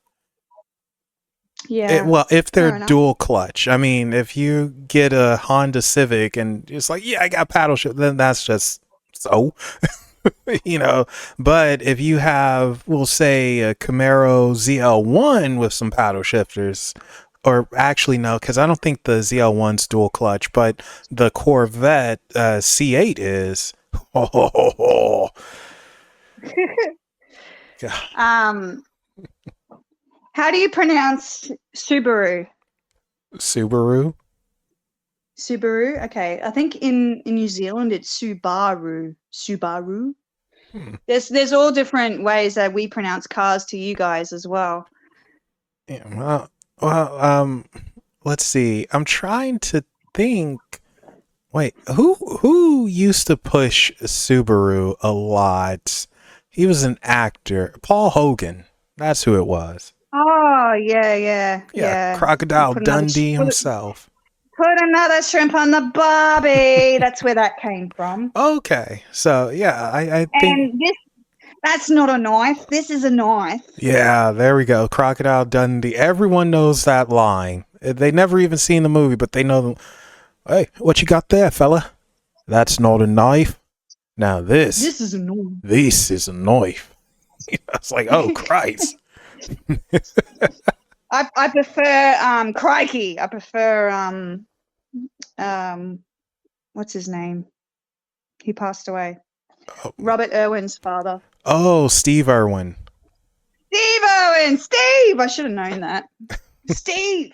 Yeah. Well, if fair they're enough. dual clutch. I mean, if you get a Honda Civic and it's like, yeah, I got paddle shift, then that's just so, But if you have, we'll say, a Camaro ZL1 with some paddle shifters, or actually no, because I don't think the ZL1's dual clutch, but the Corvette C8 is. God. How do you pronounce Subaru? Subaru. Subaru. Okay, I think in New Zealand it's Subaru. Subaru. There's all different ways that we pronounce cars to you guys as well. Yeah, well, let's see. I'm trying to think. Wait, who used to push Subaru a lot? He was an actor. Paul Hogan. That's who it was. Oh, yeah. Crocodile Put another Dundee sh- put- himself. Put another shrimp on the barbie. That's where that came from. Okay, so yeah, I think. And that's not a knife. This is a knife. Yeah, there we go. Crocodile Dundee. Everyone knows that line. They never even seen the movie, but they know. Hey, what you got there, fella? That's not a knife. Now this is a knife. This is a knife. It's like, oh Christ. I prefer crikey. I prefer what's his name? He passed away. Robert Irwin's father. Oh, Steve Irwin. Steve Irwin. Steve. I should have known that. Steve.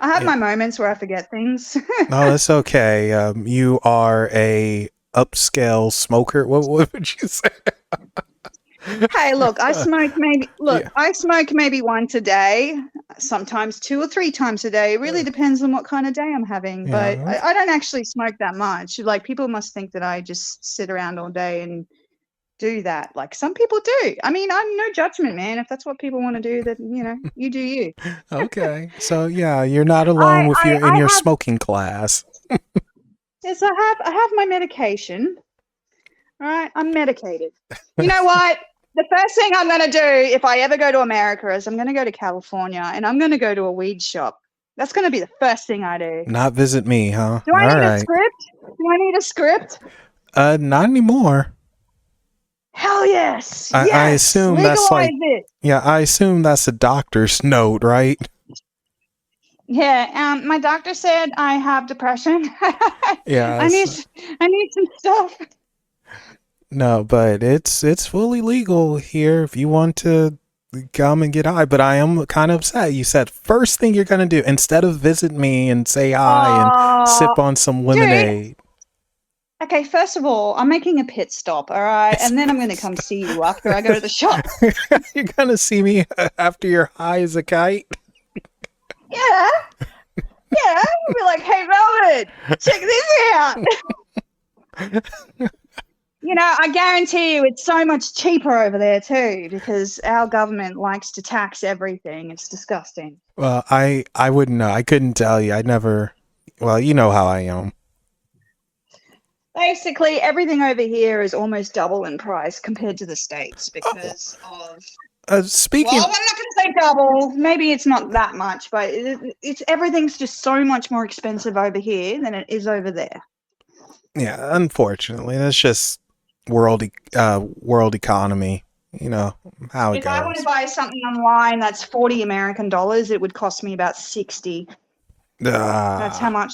I have my moments where I forget things. No, that's okay. You are a upscale smoker. What would you say? Hey, look, I smoke maybe once a day, sometimes 2 or 3 times a day. It really depends on what kind of day I'm having. Yeah. But I don't actually smoke that much. Like, people must think that I just sit around all day and do that. Like, some people do. I mean, I'm no judgment, man. If that's what people want to do, then you do you. Okay, so yeah, you're not alone in your smoking class. Yes, I have my medication. All right, I'm medicated. You know what? The first thing I'm going to do if I ever go to America is I'm going to go to California and I'm going to go to a weed shop. That's going to be the first thing I do. Not visit me, huh? Do I All need a right. script? Do I need a script? Not anymore. Hell yes. I Yes. assume that's Legalize like, it. yeah, I assume that's a doctor's note, right? Yeah. My doctor said I have depression. Yeah. I need some stuff. No, but it's fully legal here if you want to come and get high. But I am kind of upset. You said first thing you're gonna do instead of visit me and say hi and sip on some Dude. lemonade. Okay, first of all, I'm making a pit stop, all right? It's and then I'm going to come see you after I go to the shop. You're gonna see me after you're high as a kite. Yeah. Yeah. You'll be like, hey, Melvin, check this out. You know, I guarantee you it's so much cheaper over there too, because our government likes to tax everything. It's disgusting. Well, I wouldn't know. I couldn't tell you. I never. Well, you know how I am. Basically, everything over here is almost double in price compared to the States because of... Speaking. Well, I'm not going to say double. Maybe it's not that much, but it's everything's just so much more expensive over here than it is over there. Yeah, unfortunately, that's just world economy. You know how it If goes. I want to buy something online that's $40 American, it would cost me about 60. That's how much.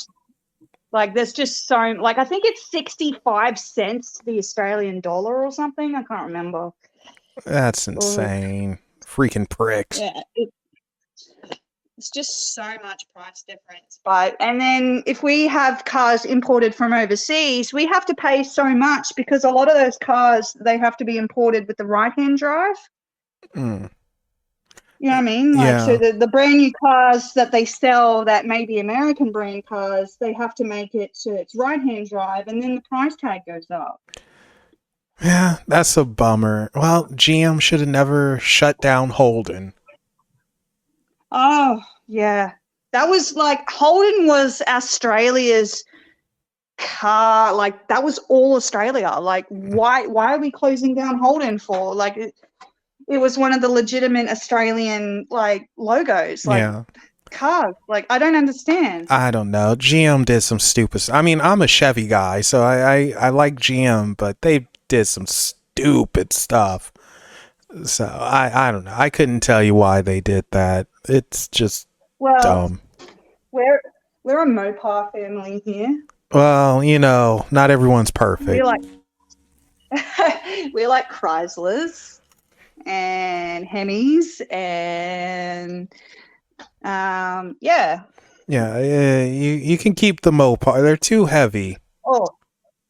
Like, there's just so, like, I think it's 65 cents to the Australian dollar or something. I can't remember. That's insane. Freaking pricks. Yeah, it's just so much price difference. But, and then if we have cars imported from overseas, we have to pay so much because a lot of those cars, they have to be imported with the right-hand drive. Mm. You know what I mean? Like, Yeah. so the brand new cars that they sell that may be American brand cars, they have to make it so it's right-hand drive, and then the price tag goes up. Yeah, that's a bummer. Well, GM should have never shut down Holden. Oh, yeah. That was like, Holden was Australia's car. Like, that was all Australia. Like, why are we closing down Holden for? Like, it was one of the legitimate Australian, like, logos. Like, Yeah. cars. Like, I don't understand. I don't know. GM did some stupid. I mean, I'm a Chevy guy, so I like GM, but they did some stupid stuff. So I don't know. I couldn't tell you why they did that. It's just dumb. We're a Mopar family here. Well, you know, not everyone's perfect. We like Chryslers and Hemis and yeah. Yeah, you can keep the Mopar. They're too heavy. Oh,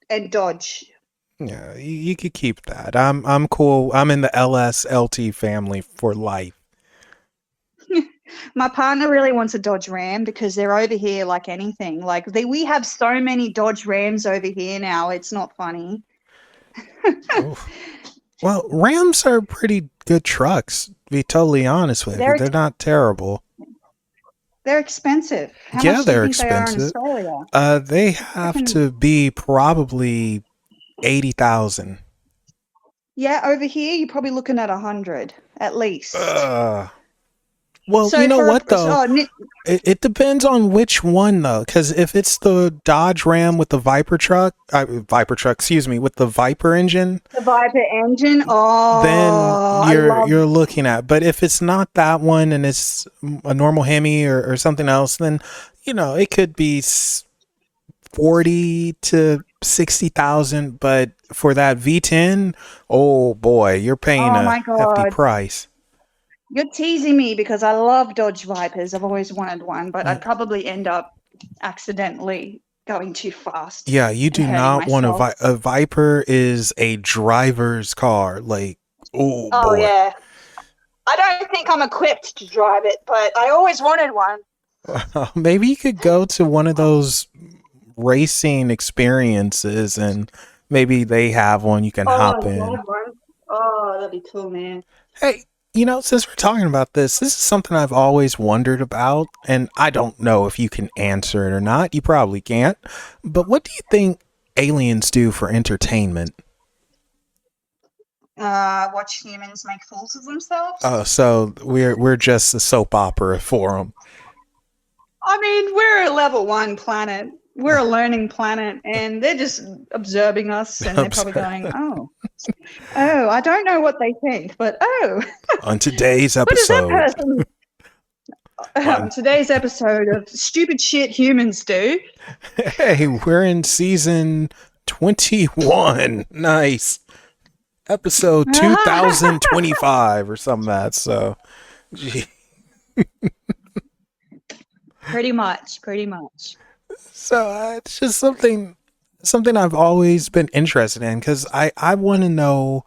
and Dodge. Yeah, you could keep that. I'm cool. I'm in the LS LT family for life. My partner really wants a Dodge Ram because they're over here like anything. Like we have so many Dodge Rams over here now. It's not funny. Well, Rams are pretty good trucks, to be totally honest with you. They're not terrible. They're expensive. How Yeah, much they're do you think expensive. They are in Australia? They have to be probably 80,000. Yeah, over here you're probably looking at 100 at least. Well, so you know what though? It depends on which one though, because if it's the Dodge Ram with the with the Viper engine. The Viper engine. Then you're looking at. But if it's not that one and it's a normal Hemi or something else, then you know it could be 40 to 60,000. But for that V10, oh boy, you're paying a hefty price. You're teasing me because I love Dodge Vipers. I've always wanted one, but I'd probably end up accidentally going too fast. Yeah, you do not want a Viper is a driver's car. Like, oh boy. Yeah. I don't think I'm equipped to drive it, but I always wanted one. Maybe you could go to one of those racing experiences and maybe they have one you can hop in. Oh, that'd be cool, man. Hey, you know, since we're talking about this is something I've always wondered about, and I don't know if you can answer it or not. You probably can't. But what do you think aliens do for entertainment? Watch humans make fools of themselves. Oh, so we're just a soap opera for them. I mean, we're a level 1 planet. We're a learning planet, and they're just observing us, and they're probably going, "Oh, I don't know what they think, but On today's what does that episode, person?" on Today's episode of stupid shit humans do. hey, we're in season 21. Nice. Episode 2025 or something like that. So, gee. Pretty much. So it's just something I've always been interested in because I want to know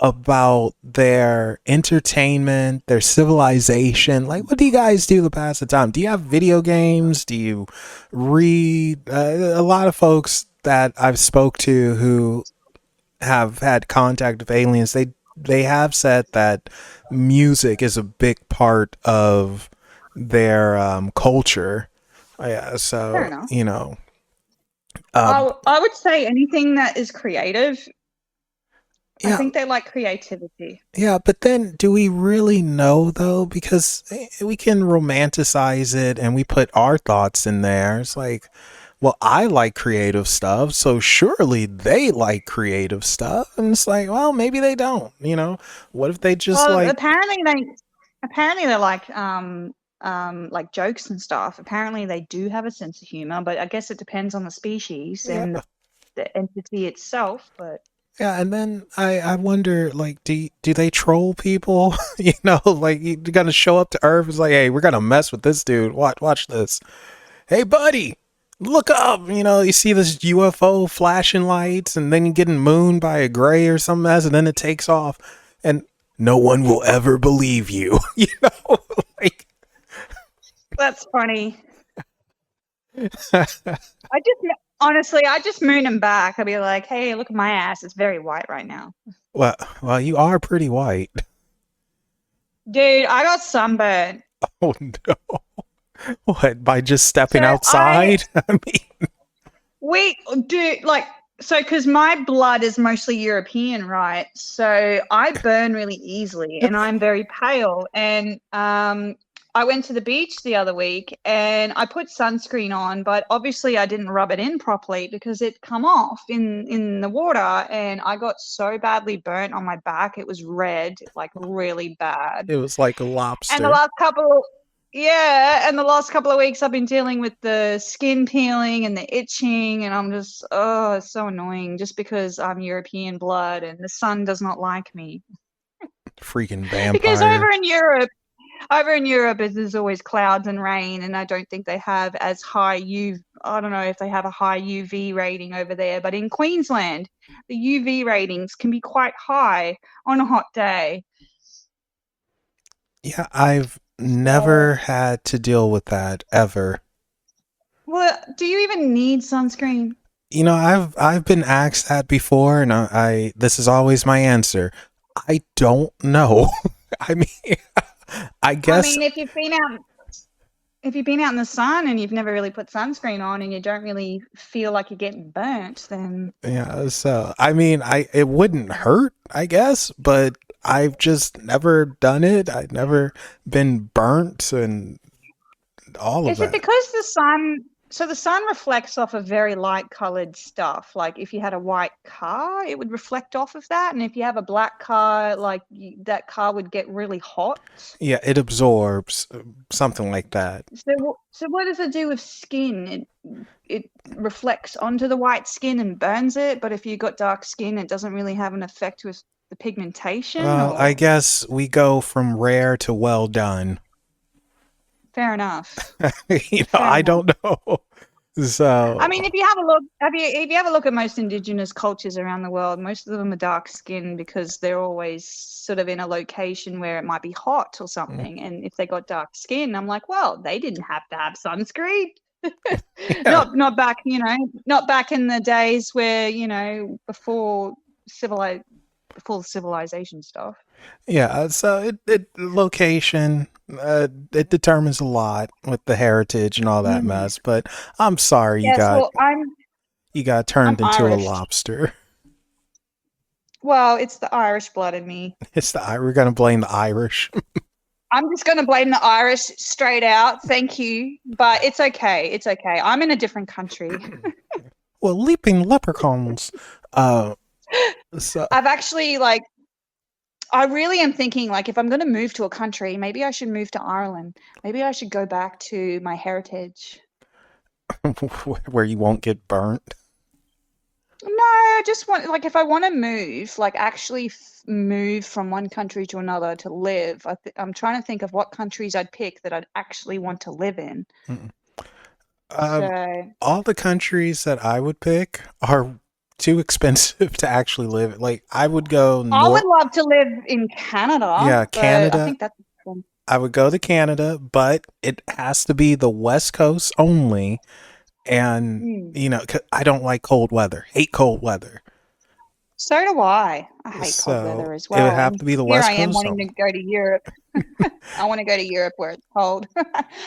about their entertainment, their civilization. Like, what do you guys do to pass the time? Do you have video games? Do you read? A lot of folks that I've spoke to who have had contact with aliens, they have said that music is a big part of their culture. Yeah, Fair so enough. I would say anything that is creative. I yeah, think they like creativity. yeah, but then do we really know though? Because we can romanticize it and we put our thoughts in there. It's like, well, I like creative stuff, so surely they like creative stuff. And it's like, well, maybe they don't. What if they just Well, like, apparently they like jokes and stuff. Apparently they do have a sense of humor, but I guess it depends on the species yeah, and the entity itself. But yeah, and then I wonder, like, do they troll people? Like you're gonna show up to Earth, it's like, hey, we're gonna mess with this dude. Watch this. Hey, buddy, look up. You see this UFO flashing lights, and then you getting mooned by a gray or something else, and then it takes off, and no one will ever believe you. Like. that's funny. I just moon them back. I'd be like, hey, look at my ass. It's very white right now. Well, you are pretty white. Dude, I got sunburned. Oh no. What, by just stepping So outside? I mean, because my blood is mostly European, right? So I burn really easily and I'm very pale. And I went to the beach the other week and I put sunscreen on, but obviously I didn't rub it in properly because it come off in the water, and I got so badly burnt on my back. It was red, like really bad. it was like a And lobster. the last couple of weeks I've been dealing with the skin peeling and the itching, and I'm just, it's so annoying just because I'm European blood and the sun does not like me. Freaking Because vampire. over in Europe there's always clouds and rain, and I don't think they have as high I don't know if they have a high UV rating over there, but in Queensland the UV ratings can be quite high on a hot day. Yeah, I've never had to deal with that ever. Well, do you even need sunscreen? I've been asked that before, and I this is always my answer. I don't know. I mean, I guess. I mean, if you've been out in the sun and you've never really put sunscreen on and you don't really feel like you're getting burnt, then Yeah, so I mean, it wouldn't hurt, I guess, but I've just never done it. I've never been burnt and all of is it that. because the sun reflects off of very light colored stuff? Like if you had a white car, it would reflect off of that, and if you have a black car, like that car would get really hot. Yeah, it absorbs something like that. So what does it do with skin? It reflects onto the white skin and burns it, but if you got dark skin, it doesn't really have an effect with the pigmentation. Well, I Or guess we go from rare to well done. fair enough. I don't know. So, I mean, if you have a look at most indigenous cultures around the world, most of them are dark skinned because they're always sort of in a location where it might be hot or something. And if they got dark skin, I'm like, well, they didn't have to have sunscreen. yeah, Not back, not back in the days where, before civilization stuff. yeah. So it location it determines a lot with the heritage and all that Mm. mess. But I'm sorry Yes, well, you got I'm turned into a Irish. lobster. Well, it's the Irish blood in me. We're gonna blame the Irish. I'm just going to blame the Irish straight out. Thank you. But it's okay. It's okay. I'm in a different country. Well, leaping leprechauns. So I've actually, like, I really am thinking, like, if I'm going to move to a country, maybe I should move to Ireland. Maybe I should go back to my heritage. where you won't get burnt. No, I just want, like, if I want to move, like, actually move from one country to another to live, I'm trying to think of what countries I'd pick that I'd actually want to live in. Mm. So All the countries that I would pick are too expensive to actually live. Like, I would go I would north. love to live in Canada, Yeah, but I Canada. think that's fun. I would go to Canada, but it has to be the West Coast only. And, Mm. 'cause I don't like cold weather. Hate cold weather. So do I. I hate cold So weather as it would well. have And to be the here West I am Coast wanting to only. go to Europe. I want to go to Europe where it's cold.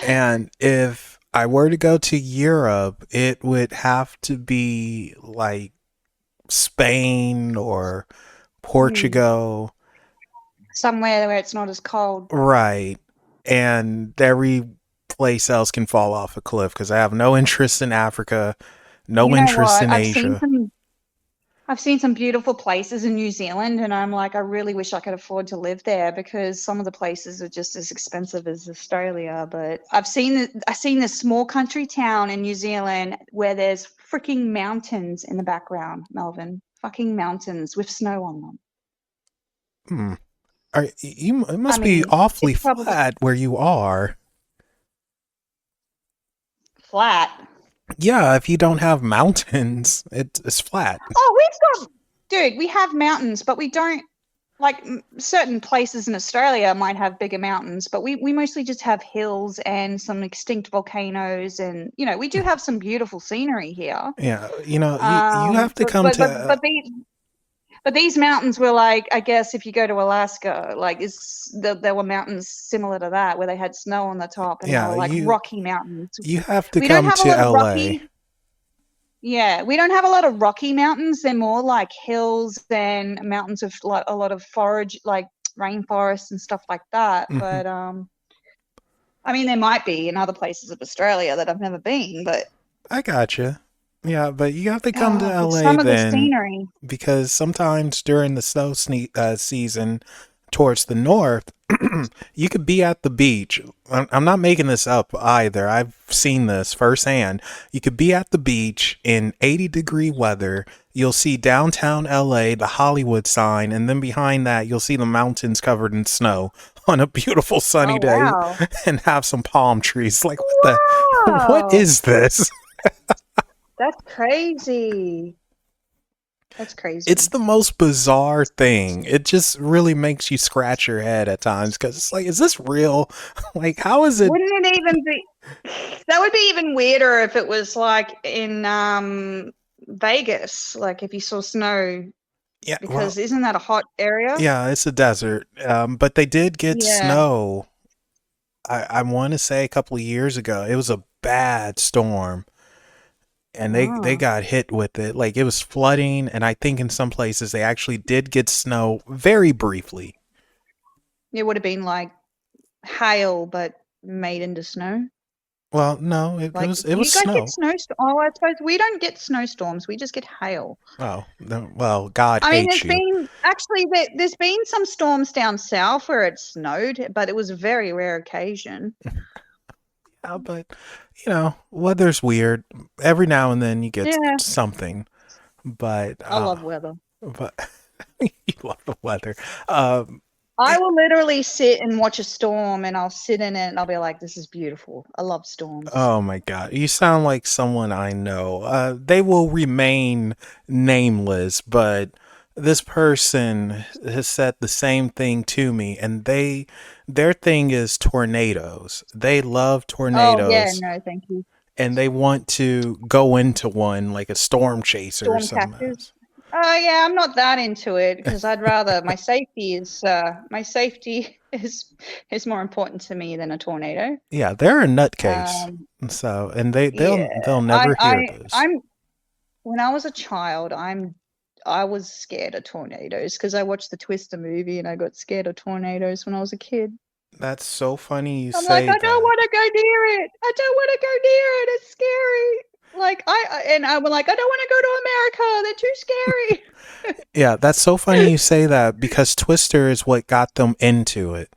And if I were to go to Europe, it would have to be like Spain or Portugal. Somewhere where it's not as cold. Right. And every place else can fall off a cliff because I have no interest in Africa, no You know interest what? in Asia. I've seen some beautiful places in New Zealand, and I'm like, I really wish I could afford to live there because some of the places are just as expensive as Australia. But I've seen this small country town in New Zealand where there's freaking mountains in the background, Melvin. Fucking mountains with snow on them. Hmm. It I must be mean, awfully it's probably flat where you are. flat. Yeah, if you don't have mountains, it's flat. Oh, we have mountains, but we don't, like, certain places in Australia might have bigger mountains, but we mostly just have hills and some extinct volcanoes, and we do have some beautiful scenery here. Yeah, you have to But come but but, to. but these but these mountains were like, I guess if you go to Alaska, like there were mountains similar to that where they had snow on the top and they Yeah, were like Rocky Mountains. you have to We don't come have a to lot of LA. rocky. Yeah, we don't have a lot of rocky mountains. They're more like hills and mountains of like a lot of forage, like rainforests and stuff like that. Hmm. But I mean, there might be in other places of Australia that I've never been. But I gotcha. Yeah, but you have to come to LA some of the then, scenery. because sometimes during the snow season towards the north, you could be at the beach. I'm not making this up either. I've seen this firsthand. You could be at the beach in 80-degree weather. You'll see downtown LA, the Hollywood sign, and then behind that, you'll see the mountains covered in snow on a beautiful sunny Oh day wow! and have some palm trees. Like, what Wow, is this? that's crazy. That's It's crazy. the most bizarre thing. It just really makes you scratch your head at times because it's like, is this real? Like, how is it? Wouldn't it even be? That would be even weirder if it was like in Vegas, like if you saw snow, Yeah, well, because isn't that a hot area? yeah, it's a desert. But they did get Yeah. snow. I want to say a couple of years ago. It was a bad storm, and they Oh. got hit with it. Like, it was flooding, and I think in some places they actually did get snow very briefly. It would have been like hail, but made into snow. Well, no, it Like, was do it was you guys get snow. snowstorms? Oh, I suppose we don't get snowstorms. We just get hail. Oh, no, well, God I mean, hates you. there's been some storms down south where it snowed, but it was a very rare occasion. Yeah, but weather's weird. Every now and then you get Yeah, something, but I love weather. but you love the weather. Um, I will literally sit and watch a storm, and I'll sit in it, and I'll be like, "This is beautiful. I love storms." oh my God, you sound like someone I know. They will remain nameless, but this person has said the same thing to me, and their thing is tornadoes. They love Oh yeah, tornadoes, no, thank you. and they want to go into one like a storm chaser or Storm something catchers. else. Oh yeah, I'm not that into it because I'd rather my safety is more important to me than a tornado. Yeah, they're a nutcase. Um, So, and they'll yeah, they'll I never hear I this. I'm when I was a child, I was scared of tornadoes because I watched the Twister movie and I got scared of tornadoes when I was a kid. That's so funny you I'm like, say I don't that. want to go near it. I don't want to go near it. It's scary. Like I'm like, I don't want to go to America. They're too scary. Yeah, that's so funny you say that because Twister is what got them into it.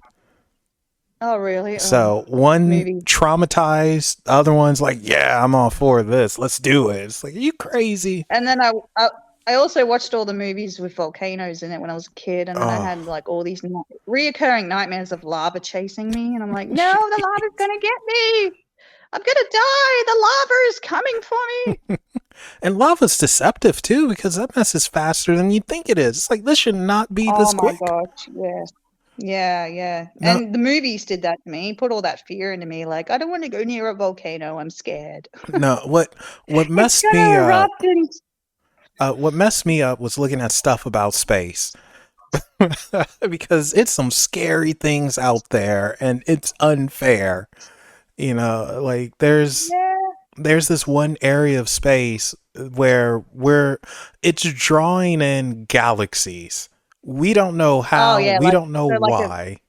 Oh, really? Oh, So one movie. traumatized, the other one's like, yeah, I'm all for this. Let's do it. It's like, are you crazy? And then I also watched all the movies with volcanoes in it when I was a kid, and then I Oh, had like all these reoccurring nightmares of lava chasing me, and I'm like, no, the lava's jeez. gonna get me. I'm gonna die. The lava is coming for me. And lava's deceptive too because that mess is faster than you think it is. It's like, this should not be Oh this my quick. gosh, yes. Yeah, yeah. No, And the movies did that to me, put all that fear into me. Like, I don't want to go near a volcano. I'm scared. no. What It's messed me gonna up? erupt and What messed me up was looking at stuff about space because it's some scary things out there, and it's unfair. Like yeah. there's this one area of space where it's drawing in galaxies. We don't know Oh how, yeah, we like don't know so like a why.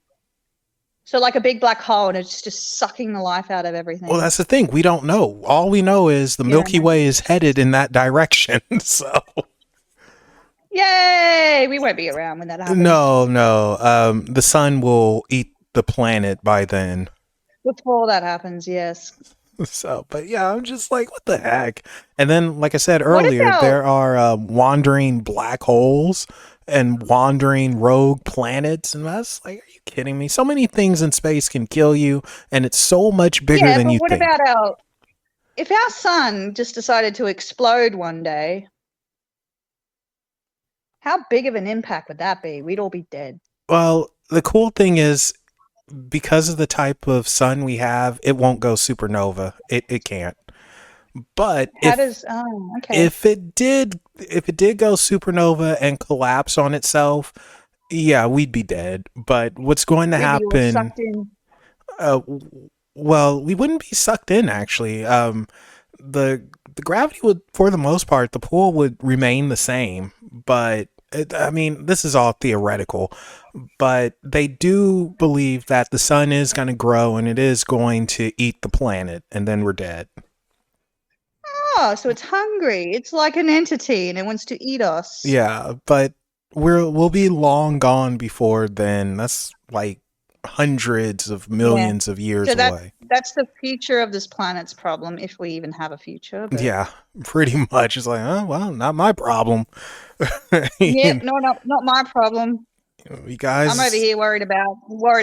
so like a big black hole and it's just sucking the life out of Well, everything. that's the thing. We don't know. All we know is the You don't Milky know. Way is headed in that direction. So, Yay! We won't be around when that happens. no. The sun will eat the planet by then. Before that happens, yes. So, but yeah, I'm just like, what the heck? And then, like I said What earlier, about there are wandering black holes and wandering rogue planets. And that's like, are you kidding me? So many things in space can kill you, and it's so much bigger yeah, than but you what think. about our if our sun just decided to explode one day, how big of an impact would that be? We'd all be dead. Well, the cool thing is, because of the type of sun we have, it won't go supernova. It can't. But How does oh, okay. if it did go supernova and collapse on itself, yeah, we'd be dead. But what's going to We'd be all happen? sucked in. Uh, well, we wouldn't be sucked in actually. The gravity would, for the most part, the pull would remain the same. But I mean, this is all theoretical. But they do believe that the sun is going to grow and it is going to eat the planet, and then we're dead. Oh, so it's hungry. It's like an entity and it wants to eat us. Yeah, but we'll be long gone before then. That's like hundreds of Yeah. millions of years So away. that's the future of this planet's problem, if we even have a future. But Yeah, pretty much. It's like, oh well, not my problem. yeah, no, not my problem. You I'm over guys, here worried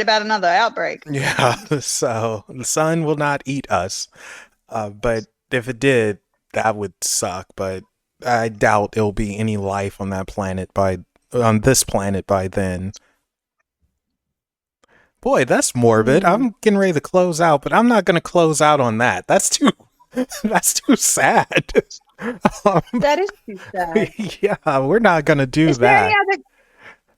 about another outbreak. yeah. So the sun will not eat us. But if it did, that would suck. But I doubt there'll be any life on that planet by on this planet by then. Boy, that's morbid. Hmm. I'm getting ready to close out, but I'm not going to close out on that. That's too that's too sad. Um, That is too sad. yeah, we're not going to do Is there any that. other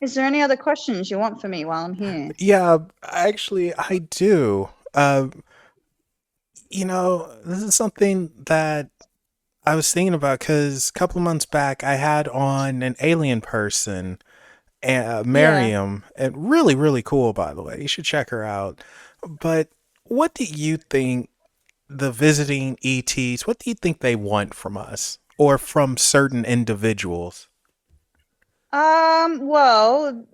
is there any other questions you want for me while I'm here? Yeah, actually, I do. This is something that I was thinking about because a couple of months back I had on an alien person, Yeah. Miriam, and really, really cool, by the way. You should check her out. But what do you think the visiting ETs, what do you think they want from us or from certain individuals? Well,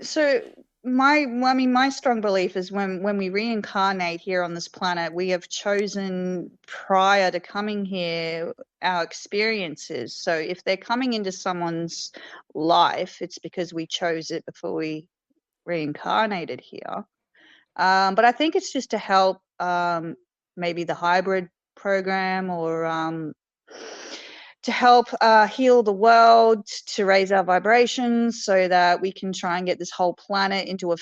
so my strong belief is when we reincarnate here on this planet, we have chosen prior to coming here our experiences. So if they're coming into someone's life, it's because we chose it before we reincarnated here. But I think it's just to help maybe the hybrid program or to help heal the world, to raise our vibrations, so that we can try and get this whole planet into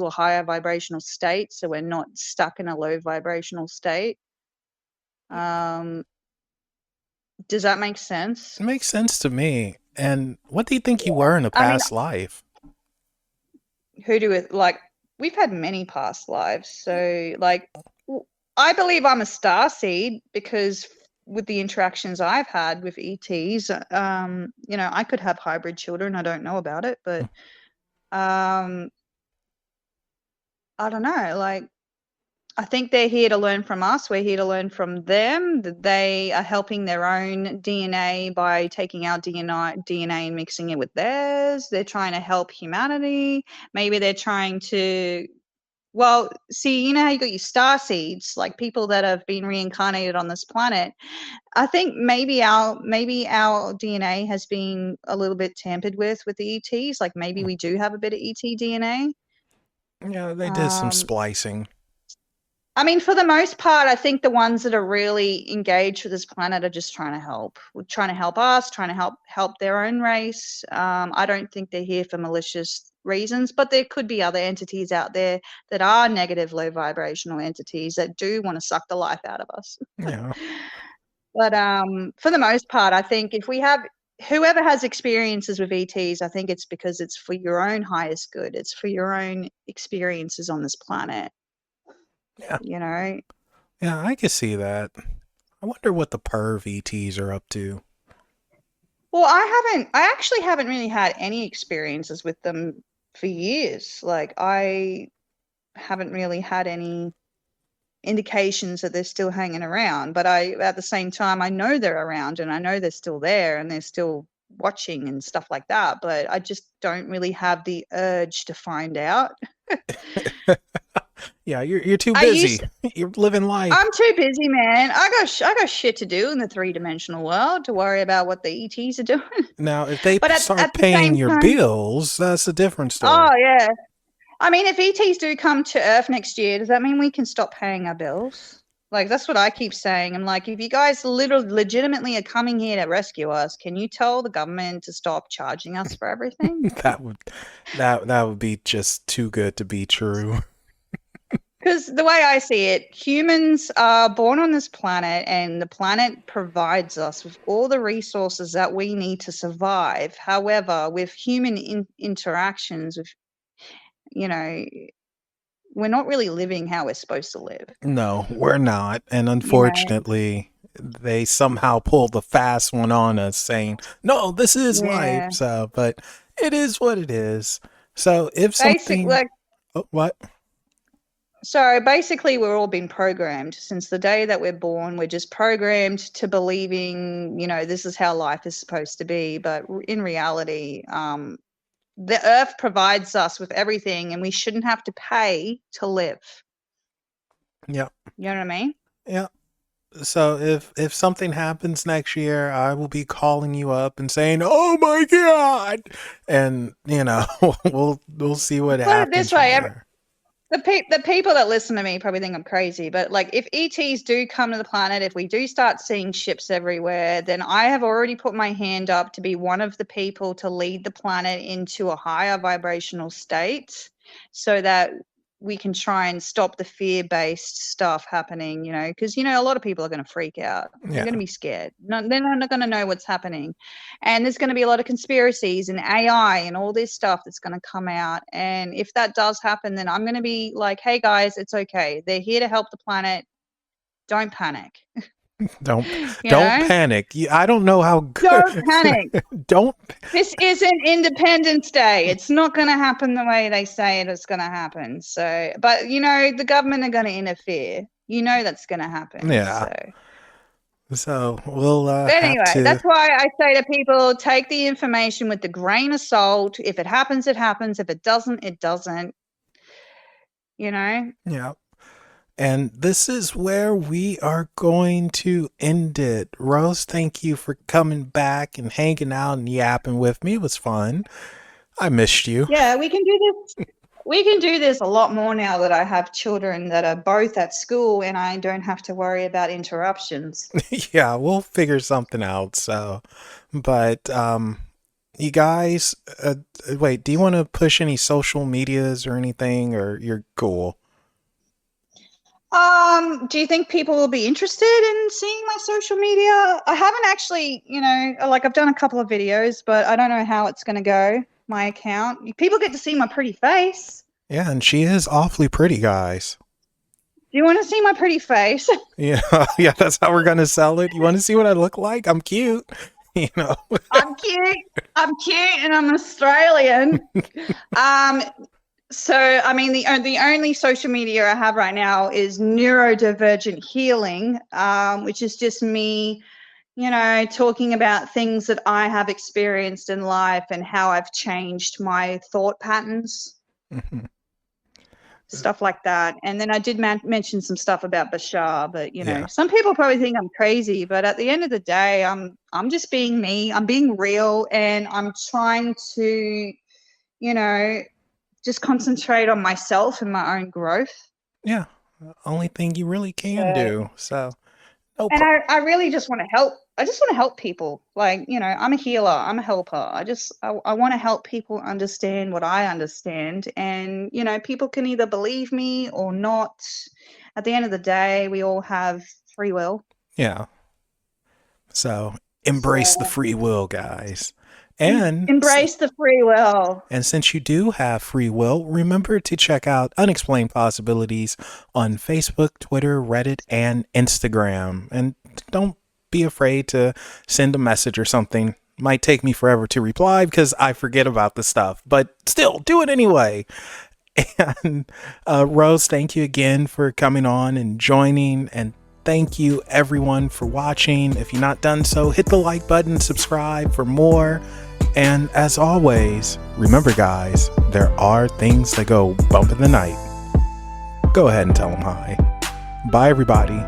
a higher vibrational state, so we're not stuck in a low vibrational state. Um, does that make sense? It makes sense to me. And what do you think you were in a I mean, past life? who do it like? We've had many past lives, so like, I believe I'm a star seed because with the interactions I've had with ETs, I could have hybrid children. I don't know about it, but um, I don't know, like, I think they're here to learn from us. We're here to learn from them. They are helping their own DNA by taking our DNA and mixing it with theirs. They're trying to help humanity. Maybe they're trying to, well, see, you know how you got your star seeds, like people that have been reincarnated on this planet. I think maybe our DNA has been a little bit tampered with the ETs. Like maybe we do have a bit of ET DNA. Yeah, they did some splicing. I mean, for the most part, I think the ones that are really engaged with this planet are just trying to help. Trying to help us, trying to help their own race. I don't think they're here for malicious reasons, but there could be other entities out there that are negative, low vibrational entities that do want to suck the life out of us. Yeah. But for the most part, I think if we have whoever has experiences with ETs, I think it's because it's for your own highest good. It's for your own experiences on this planet. Yeah. You know? Yeah, I can see that. I wonder what the perv ETs are up to. Well, I actually haven't really had any experiences with them for years. Like, I haven't really had any indications that they're still hanging around, but at the same time, I know they're around and I know they're still there and they're still watching and stuff like that, but I just don't really have the urge to find out. Yeah, you're too busy. You're living life. I'm too busy, man. I got shit to do in the 3-dimensional world to worry about what the ETs are doing. Now, if they start at the paying same your time, bills, that's a different story. oh yeah. I mean, if ETs do come to Earth next year, does that mean we can stop paying our bills? Like, that's what I keep saying. I'm like, if you guys legitimately are coming here to rescue us, can you tell the government to stop charging us for everything? that would be just too good to be true. Because the way I see it, humans are born on this planet and the planet provides us with all the resources that we need to survive. However, with human interactions, with, you know, we're not really living how we're supposed to live. No, we're not. And unfortunately, they somehow pulled the fast one on us saying, no, this is life. So, but it is what it is. So if something... what? So basically, we're all been programmed since the day that we're born. We're just programmed to believing, you know, this is how life is supposed to be. But in reality, the earth provides us with everything and we shouldn't have to pay to live. Yeah. You know what I mean? Yeah. So if something happens next year, I will be calling you up and saying, "Oh my God!" And you know, we'll see what happens. Put it this way, the people that listen to me probably think I'm crazy, but like if ETs do come to the planet, if we do start seeing ships everywhere, then I have already put my hand up to be one of the people to lead the planet into a higher vibrational state so that we can try and stop the fear-based stuff happening, you know, because, you know, a lot of people are going to freak out. They're going to be scared. No, they're not going to know what's happening. And there's going to be a lot of conspiracies and AI and all this stuff that's going to come out. And if that does happen, then I'm going to be like, hey, guys, it's okay. They're here to help the planet. Don't panic. Don't panic. I don't know how good. Don't panic. This isn't Independence Day. It's not going to happen the way they say it's going to happen. So, but you know, the government are going to interfere. You know that's going to happen. Yeah. So we'll. Anyway, that's why I say to people, take the information with a grain of salt. If it happens, it happens. If it doesn't, it doesn't. You know. Yeah. And this is where we are going to end it. Rose, thank you for coming back and hanging out and yapping with me. It was fun. I missed you. Yeah, we can do this. We can do this a lot more now that I have children that are both at school and I don't have to worry about interruptions. Yeah, we'll figure something out. So, but you guys, wait, do you want to push any social medias or anything, or you're cool? Do you think people will be interested in seeing my social media? I haven't actually, you know, like I've done a couple of videos, but I don't know how it's going to go, my account. People get to see my pretty face. Yeah, and she is awfully pretty, guys. Do you want to see my pretty face? Yeah, that's how we're going to sell it. You want to see what I look like? I'm cute, you know. I'm cute and I'm Australian. So, I mean, the only social media I have right now is neurodivergent healing, which is just me, talking about things that I have experienced in life and how I've changed my thought patterns, Mhm. stuff like that. And then I did mention some stuff about Bashar, but Yeah. some people probably think I'm crazy, but at the end of the day, I'm just being me. I'm being real, and I'm trying to, you know, just concentrate on myself and my own growth. Yeah. Only thing you really can Yeah. do. So, no And pro- I really just want to help. I just want to help people. Like, I'm a healer. I'm a helper. I want to help people understand what I understand. And, people can either believe me or not. At the end of the day, we all have free will. yeah. So, So embrace the free will, guys. And embrace the free will. And since you do have free will, remember to check out Unexplained Possibilities on Facebook, Twitter, Reddit, and Instagram. And don't be afraid to send a message or something. Might take me forever to reply because I forget about the stuff, but still do it anyway. And Rose, thank you again for coming on and joining. And thank you everyone for watching. If you're not done so, hit the like button, subscribe for more. And as always, remember guys, there are things that go bump in the night. Go ahead and tell them hi. Bye everybody.